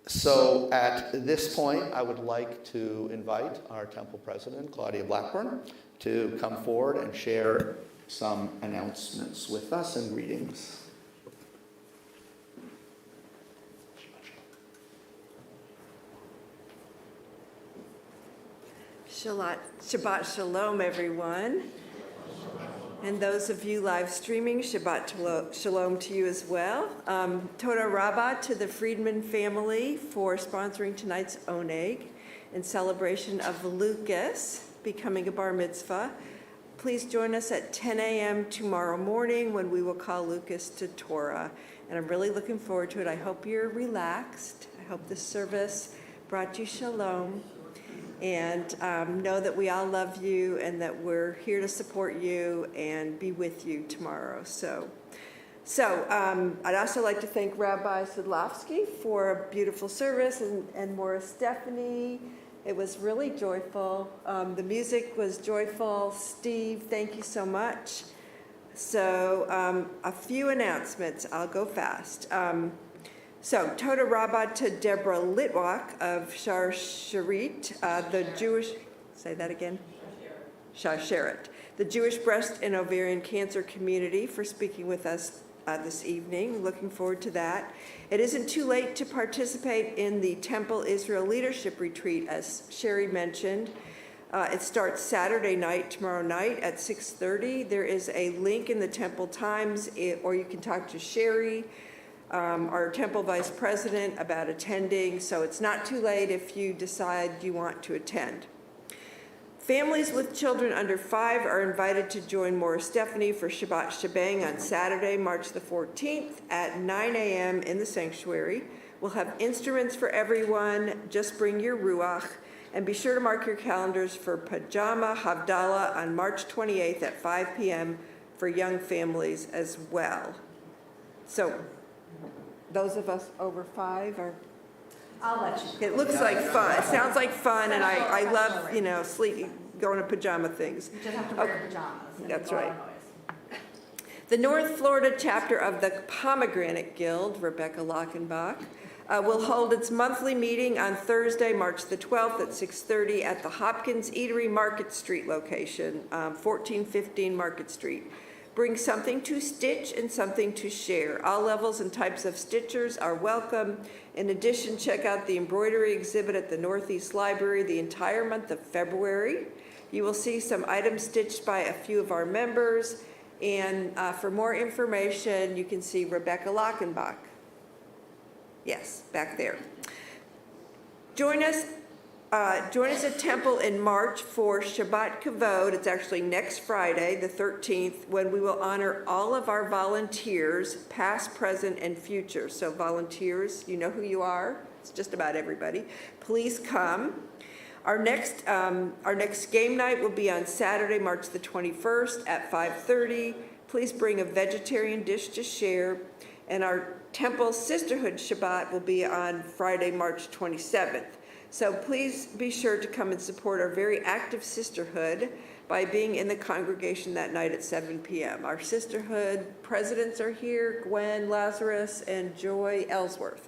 So at this point, I would like to invite our temple president, Claudia Blackburn, to come forward and share some announcements with us and greetings. Shabbat Shalom, everyone. And those of you live streaming, Shabbat Shalom to you as well. Toda Rabbah to the Friedman family for sponsoring tonight's Oneg in celebration of Lucas becoming a bar mitzvah. Please join us at 10 a.m. tomorrow morning when we will call Lucas to Torah. And I'm really looking forward to it. I hope you're relaxed. I hope this service brought you shalom. And know that we all love you and that we're here to support you and be with you tomorrow. So I'd also like to thank Rabbi Sidlovsky for a beautiful service and Maura Stephanie. It was really joyful. The music was joyful. Steve, thank you so much. So a few announcements. I'll go fast. So, Toda Rabbah to Deborah Litwak of Shar Sharit, the Jewish, say that again? Shar Sharit, the Jewish breast and ovarian cancer community for speaking with us this evening. Looking forward to that. It isn't too late to participate in the Temple Israel Leadership Retreat, as Sherry mentioned. It starts Saturday night, tomorrow night at 6:30. There is a link in the Temple Times, or you can talk to Sherry, our Temple Vice President, about attending, so it's not too late if you decide you want to attend. Families with children under 5 are invited to join Maura Stephanie for Shabbat Shebang on Saturday, March the 14th at 9 a.m. in the sanctuary. We'll have instruments for everyone. Just bring your ruach. And be sure to mark your calendars for Pajama Havdalah on March 28th at 5 p.m. for young families as well. So, those of us over 5 are... I'll let you. It looks like fun. It sounds like fun, and I love, sleep, going to pajama things. You just have to wear pajamas. That's right. The North Florida chapter of the Pomegranate Guild, Rebecca Lockenbach, will hold its monthly meeting on Thursday, March the 12th at 6:30 at the Hopkins Eatery Market Street location, 1415 Market Street. Bring something to stitch and something to share. All levels and types of stitchers are welcome. In addition, check out the embroidery exhibit at the Northeast Library the entire month of February. You will see some items stitched by a few of our members. And for more information, you can see Rebecca Lockenbach. Yes, back there. Join us at Temple in March for Shabbat Kavod. It's actually next Friday, the 13th, when we will honor all of our volunteers, past, present, and future. So volunteers, you know who you are. It's just about everybody. Please come. Our next game night will be on Saturday, March the 21st at 5:30. Please bring a vegetarian dish to share. And our Temple Sisterhood Shabbat will be on Friday, March 27th. So please be sure to come and support our very active sisterhood by being in the congregation that night at 7 p.m. Our sisterhood presidents are here, Gwen Lazarus and Joy Ellsworth.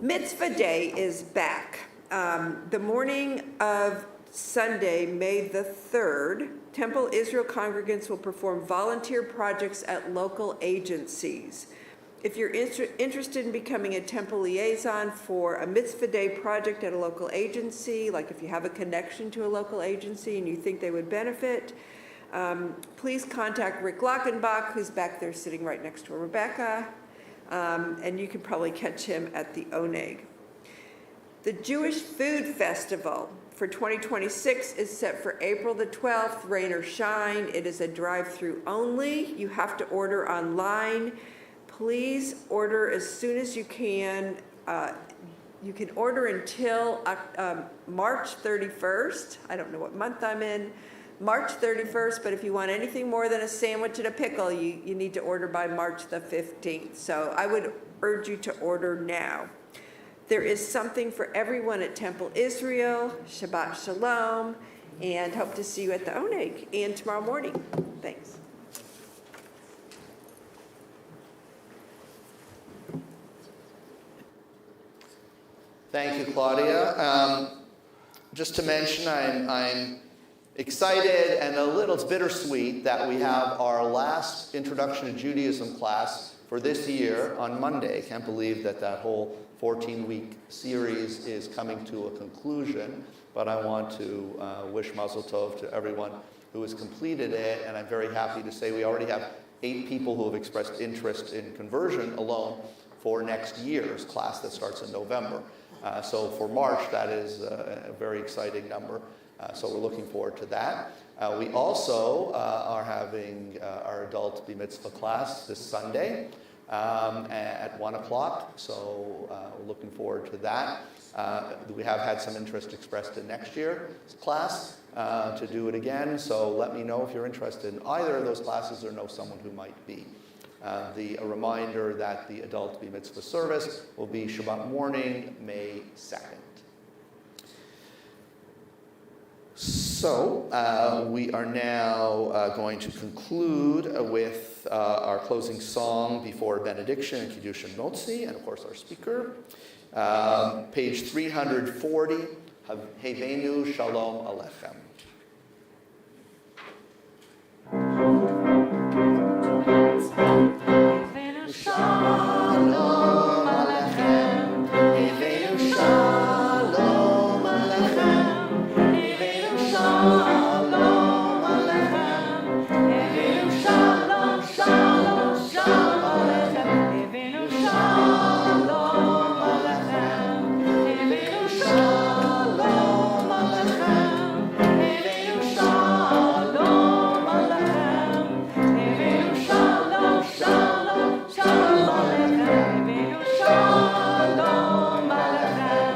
Mitzvah Day is back. The morning of Sunday, May the 3rd, Temple Israel congregants will perform volunteer projects at local agencies. If you're interested in becoming a temple liaison for a Mitzvah Day project at a local agency, like if you have a connection to a local agency and you think they would benefit, please contact Rick Lockenbach, who's back there sitting right next to Rebecca, and you can probably catch him at the Oneg. The Jewish Food Festival for 2026 is set for April the 12th, rain or shine. It is a drive-through only. You have to order online. Please order as soon as you can. You can order until March 31st. I don't know what month I'm in, March 31st, but if you want anything more than a sandwich and a pickle, you need to order by March the 15th. So I would urge you to order now. There is something for everyone at Temple Israel. Shabbat Shalom, and hope to see you at the Oneg and tomorrow morning. Thanks. Thank you, Claudia. Just to mention, I'm excited and it's bittersweet that we have our last Introduction to Judaism class for this year on Monday. Can't believe that whole 14-week series is coming to a conclusion, but I want to wish Mazel Tov to everyone who has completed it, and I'm very happy to say we already have 8 people who have expressed interest in conversion alone for next year's class that starts in November. So for March, that is a very exciting number. So we're looking forward to that. We also are having our adult Bar Mitzvah class this Sunday at 1 o'clock. So we're looking forward to that. We have had some interest expressed in next year's class to do it again. So let me know if you're interested in either of those classes or know someone who might be. A reminder that the adult Bar Mitzvah service will be Shabbat morning, May 2nd. So we are now going to conclude with our closing song before benediction and Kiddushin Motzi, and of course our speaker. Page 340, Havenu Shalom Alechem. Shalom Alechem, Havenu Shalom Alechem, Havenu Shalom Alechem, Havenu Shalom, Shalom, Shalom Alechem, Havenu Shalom Alechem, Havenu Shalom Alechem, Havenu Shalom Alechem, Havenu Shalom, Shalom, Shalom Alechem, Havenu Shalom Alechem,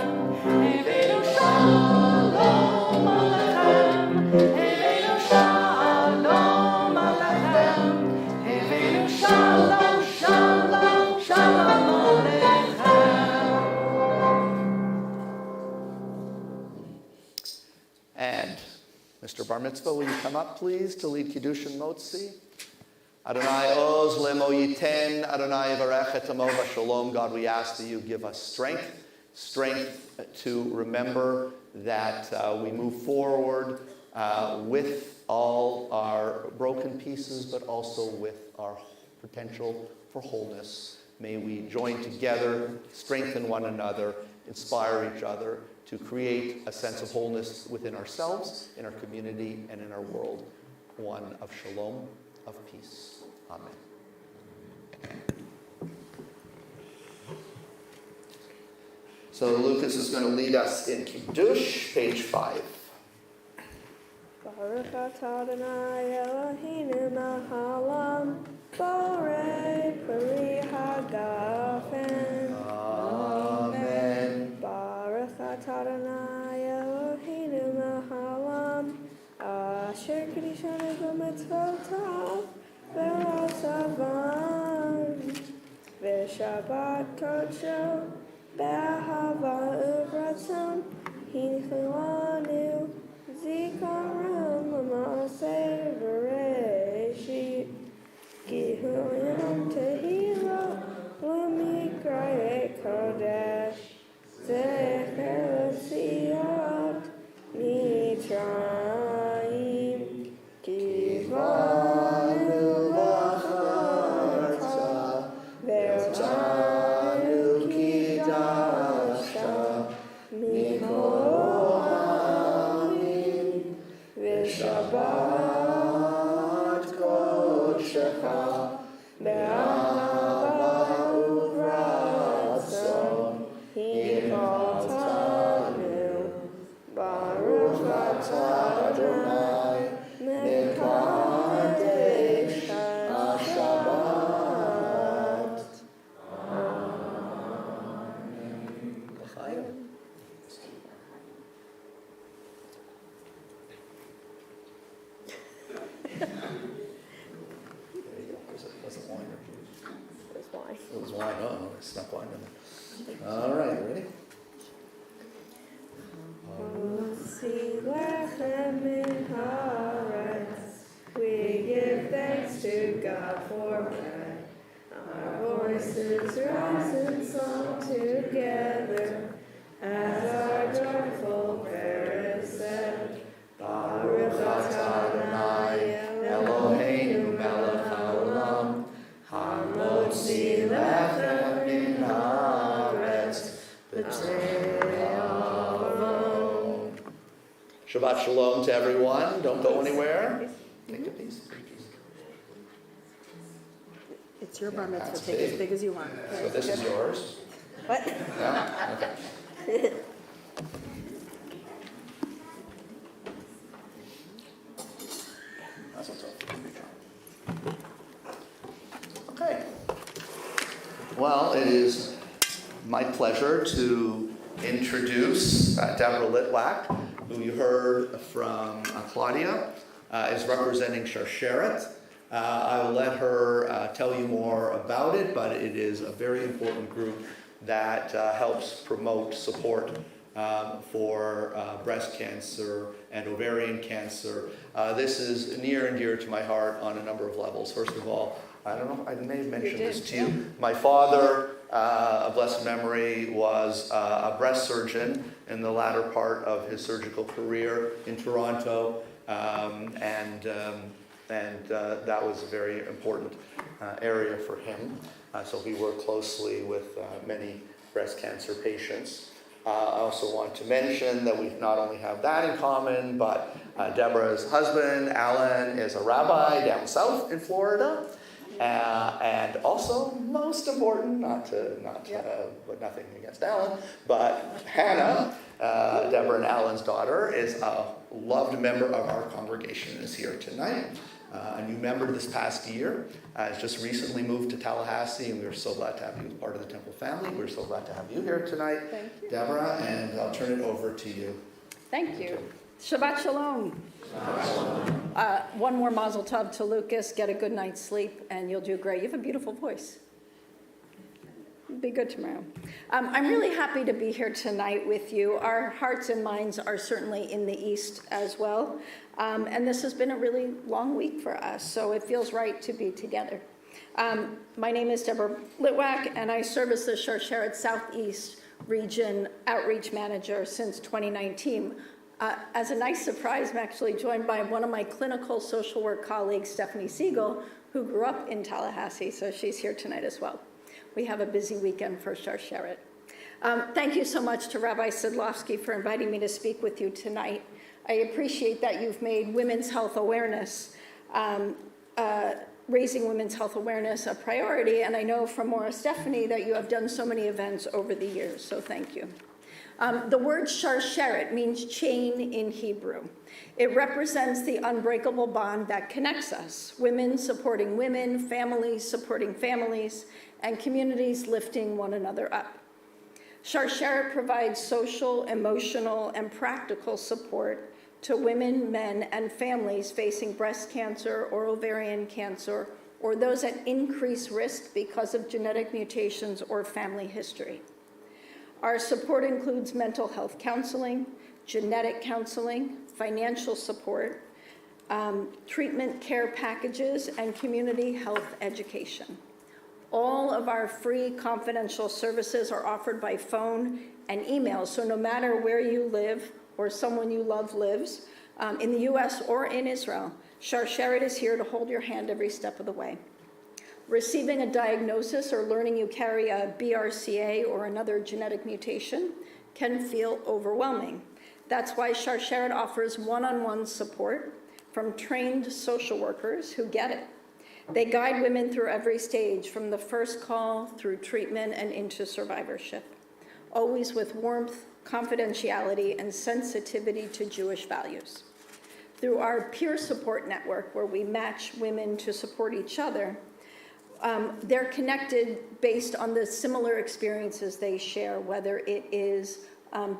Havenu Shalom Alechem, Havenu Shalom Alechem, Havenu Shalom, Shalom, Shalom Alechem. And Mr. Bar Mitzvah, will you come up, please, to lead Kiddushin Motzi? Adonai Oz Lemo Yiten, Adonai Varech et Amo Shalom. God, we ask that you give us strength to remember that we move forward with all our broken pieces, but also with our potential for wholeness. May we join together, strengthen one another, inspire each other to create a sense of wholeness within ourselves, in our community, and in our world. One of shalom, of peace. Amen. So Lucas is going to lead us in Kiddush, page 5. Baruch atah Adonai Eloheinu melech haolam, borei peri hagafen. Amen. Baruch atah Adonai Eloheinu melech haolam, asher kiddushanu b'mitzvotav v'rasavan, v'shabbat kodsho b'ahava u'ratzon, hinchilanu zikaron l'maaseh v'reishit, gihulim tehila l'mikra'e kodesh, zecher l'siyat mitzrayim, kivanu l'charta ve'otanu kidashta mikol ha'amim v'shabbat kodshecha be'ahava All right, ready? We give thanks to God for bread. Our voices rise in song together as our joyful prayer is said. Baruch atah Adonai Eloheinu melech haolam, hamotzi lechem min haaretz b'tei avon. Shabbat shalom to everyone. Don't go anywhere. Take a piece. It's your bar mitzvah, That's take big. as big as you want. So this is yours. What? Yeah? Okay. That's what's up. Okay. Well, it is my pleasure to introduce Deborah Litwack, who you heard from Claudia, is representing Sharsheret. I will let her tell you more about it, but it is a very important group that helps promote support for breast cancer and ovarian cancer. This is near and dear to my heart on a number of levels. First of all, I don't know, I may have mentioned this to you. My father, of blessed memory, was a breast surgeon in the latter part of his surgical career in Toronto, and that was a very important area for him. So we work closely with many breast cancer patients. I also want to mention that we not only have that in common, but Deborah's husband, Alan, is a rabbi down south in Florida. And also, most important, but nothing against Alan, but Hannah, Deborah and Alan's daughter, is a loved member of our congregation and is here tonight. A new member this past year, has just recently moved to Tallahassee, and we're so glad to have you as part of the Temple family. We're so glad to have you here tonight, Deborah, and I'll turn it over to you. Thank you. Shabbat shalom. One more mazel tov to Lucas. Get a good night's sleep, and you'll do great. You have a beautiful voice. Be good tomorrow. I'm really happy to be here tonight with you. Our hearts and minds are certainly in the East as well. And this has been a really long week for us, so it feels right to be together. My name is Deborah Litwack, and I serve as the Sharsheret Southeast Region Outreach Manager since 2019. As a nice surprise, I'm actually joined by one of my clinical social work colleagues, Stephanie Siegel, who grew up in Tallahassee, so she's here tonight as well. We have a busy weekend for Sharsheret. Thank you so much to Rabbi Sidlovsky for inviting me to speak with you tonight. I appreciate that you've made women's health awareness, raising women's health awareness a priority, and I know from Maura Stephanie that you have done so many events over the years, so thank you. The word Sharsheret means chain in Hebrew. It represents the unbreakable bond that connects us, women supporting women, families supporting families, and communities lifting one another up. Sharsheret provides social, emotional, and practical support to women, men, and families facing breast cancer or ovarian cancer, or those at increased risk because of genetic mutations or family history. Our support includes mental health counseling, genetic counseling, financial support, treatment care packages, and community health education. All of our free confidential services are offered by phone and email, so no matter where you live or someone you love lives, in the US or in Israel, Sharsheret is here to hold your hand every step of the way. Receiving a diagnosis or learning you carry a BRCA or another genetic mutation can feel overwhelming. That's why Sharsheret offers one-on-one support from trained social workers who get it. They guide women through every stage, from the first call through treatment and into survivorship, always with warmth, confidentiality, and sensitivity to Jewish values. Through our peer support network, where we match women to support each other, they're connected based on the similar experiences they share, whether it is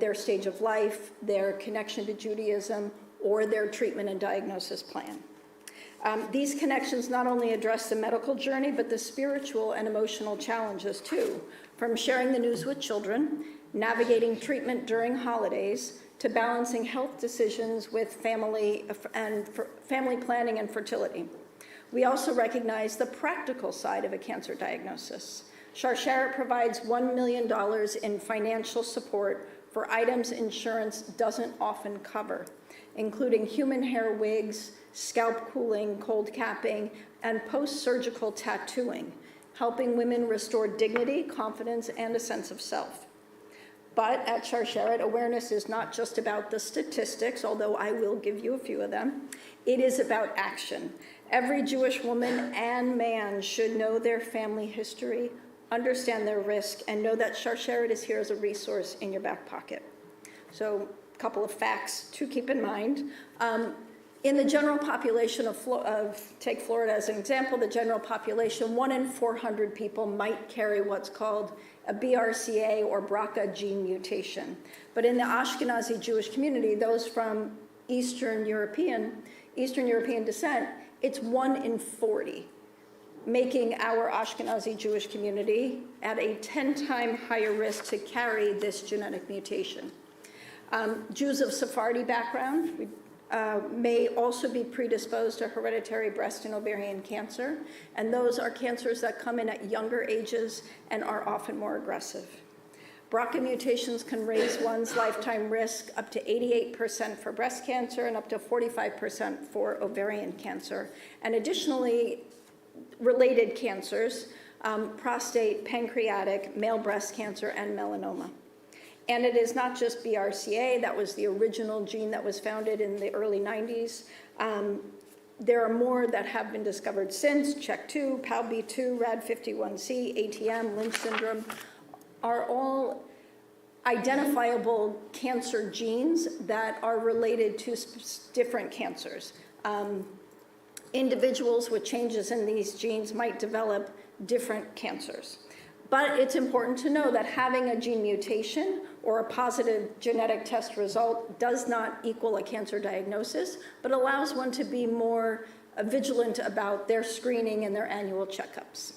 their stage of life, their connection to Judaism, or their treatment and diagnosis plan. These connections not only address the medical journey, but the spiritual and emotional challenges too, From sharing the news with children, navigating treatment during holidays, to balancing health decisions with family planning and fertility. We also recognize the practical side of a cancer diagnosis. Sharsheret provides $1 million in financial support for items insurance doesn't often cover, including human hair wigs, scalp cooling, cold capping, and post-surgical tattooing, helping women restore dignity, confidence, and a sense of self. But at Sharsheret, awareness is not just about the statistics, although I will give you a few of them. It is about action. Every Jewish woman and man should know their family history, understand their risk, and know that Sharsheret is here as a resource in your back pocket. So a couple of facts to keep in mind. In the general population take Florida as an example, the general population, 1 in 400 people might carry what's called a BRCA or BRCA gene mutation. But in the Ashkenazi Jewish community, those from Eastern European descent, it's 1 in 40, making our Ashkenazi Jewish community at a 10-time higher risk to carry this genetic mutation. Jews of Sephardi background may also be predisposed to hereditary breast and ovarian cancer, and those are cancers that come in at younger ages and are often more aggressive. BRCA mutations can raise one's lifetime risk up to 88% for breast cancer and up to 45% for ovarian cancer. And additionally, related cancers, prostate, pancreatic, male breast cancer, and melanoma. And it is not just BRCA, that was the original gene that was founded in the early 90s. There are more that have been discovered since. CHEK2, PALB2, RAD51C, ATM, Lynch syndrome are all identifiable cancer genes that are related to different cancers. Individuals with changes in these genes might develop different cancers. But it's important to know that having a gene mutation or a positive genetic test result does not equal a cancer diagnosis, but allows one to be more vigilant about their screening and their annual checkups.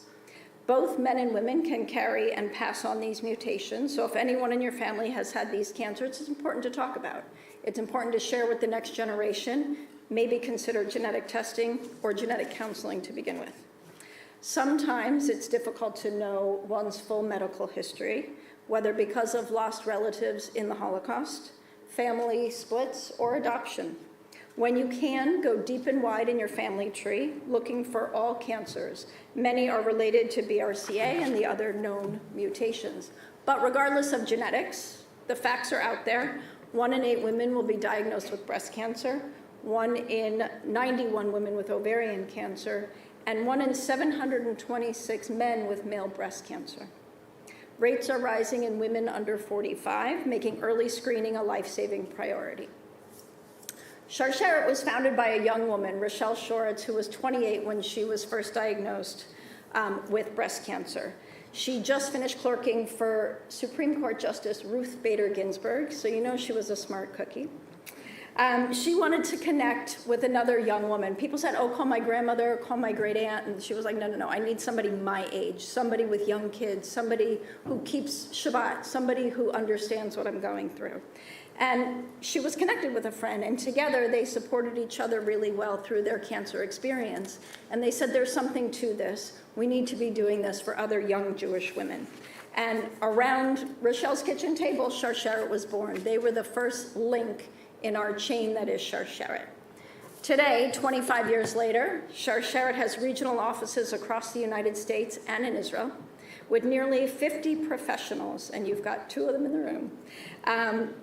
Both men and women can carry and pass on these mutations, so if anyone in your family has had these cancers, it's important to talk about. It's important to share with the next generation, maybe consider genetic testing or genetic counseling to begin with. Sometimes it's difficult to know one's full medical history, whether because of lost relatives in the Holocaust, family splits, or adoption. When you can, go deep and wide in your family tree, looking for all cancers. Many are related to BRCA and the other known mutations. But regardless of genetics, the facts are out there. 1 in 8 women will be diagnosed with breast cancer, 1 in 91 women with ovarian cancer, and 1 in 726 men with male breast cancer. Rates are rising in women under 45, making early screening a life-saving priority. Sharsheret was founded by a young woman, Rochelle Shoritz, who was 28 when she was first diagnosed with breast cancer. She just finished clerking for Supreme Court Justice Ruth Bader Ginsburg, so you know she was a smart cookie. She wanted to connect with another young woman. People said, oh, call my grandmother, call my great aunt. And she was like, no, I need somebody my age, somebody with young kids, somebody who keeps Shabbat, somebody who understands what I'm going through. And she was connected with a friend, and together they supported each other really well through their cancer experience. And they said, there's something to this. We need to be doing this for other young Jewish women. And around Rochelle's kitchen table, Sharsheret was born. They were the first link in our chain that is Sharsheret. Today, 25 years later, Sharsheret has regional offices across the United States and in Israel, with nearly 50 professionals, and you've got 2 of them in the room.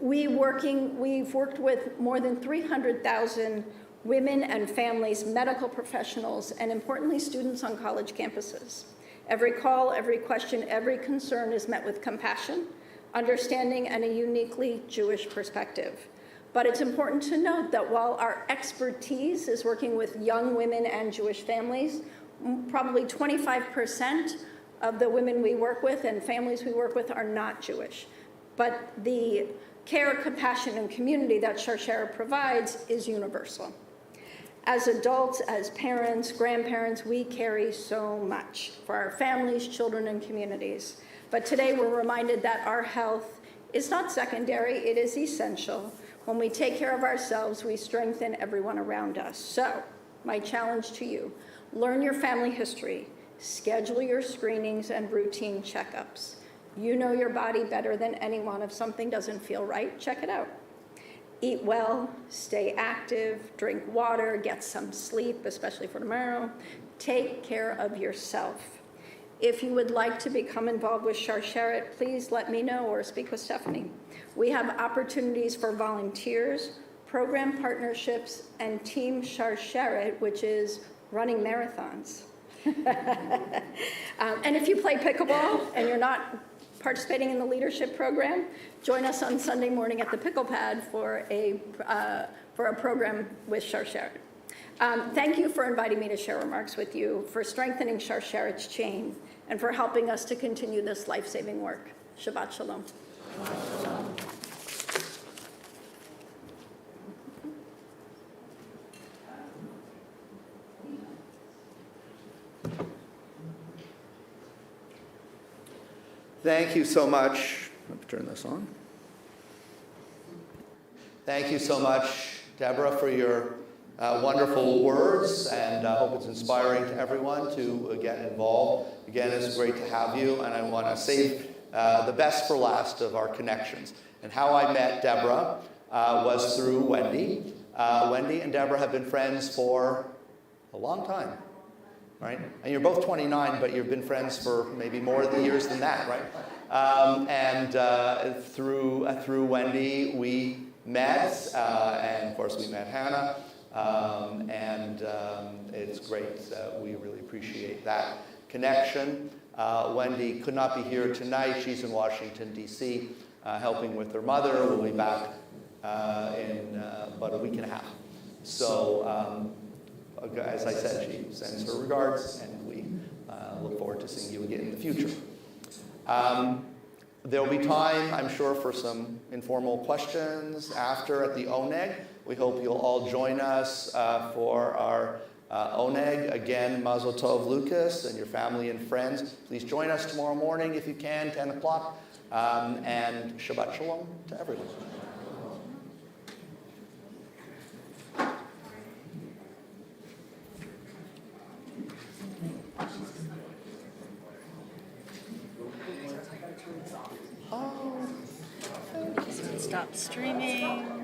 We've worked with more than 300,000 women and families, medical professionals, and importantly, students on college campuses. Every call, every question, every concern is met with compassion, understanding, and a uniquely Jewish perspective. But it's important to note that while our expertise is working with young women and Jewish families, probably 25% of the women we work with and families we work with are not Jewish. But the care, compassion, and community that Sharsheret provides is universal. As adults, as parents, grandparents, we carry so much for our families, children, and communities. But today we're reminded that our health is not secondary, it is essential. When we take care of ourselves, we strengthen everyone around us. So, my challenge to you, learn your family history, schedule your screenings and routine checkups. You know your body better than anyone. If something doesn't feel right, check it out. Eat well, stay active, drink water, get some sleep, especially for tomorrow. Take care of yourself. If you would like to become involved with Sharsheret, please let me know or speak with Stephanie. We have opportunities for volunteers, program partnerships, and Team Sharsheret, which is running marathons. And if you play pickleball and you're not participating in the leadership program, join us on Sunday morning at the Pickle Pad for a program with Sharsheret. Thank you for inviting me to share remarks with you, for strengthening Sharsheret's chain, and for helping us to continue this life-saving work. Shabbat Shalom. Thank you so much. Let me turn this on. Thank you so much, Deborah, for your wonderful words, and I hope it's inspiring to everyone to get involved. Again, it's great to have you, and I want to save the best for last of our connections. And how I met Deborah was through Wendy. Wendy and Deborah have been friends for a long time. Right? And you're both 29, but you've been friends for maybe more years than that, right? Through Wendy, we met, and of course we met Hannah, it's great. We really appreciate that connection. Wendy could not be here tonight. She's in Washington, D.C., helping with her mother. We'll be back in about a week and a half. So, as I said, she sends her regards, and we look forward to seeing you again in the future. There will be time, I'm sure, for some informal questions after at the Oneg. We hope you'll all join us for our Oneg. Again, Mazel Tov, Lucas, and your family and friends. Please join us tomorrow morning if you can, 10 o'clock. And Shabbat Shalom to everyone. Stop streaming.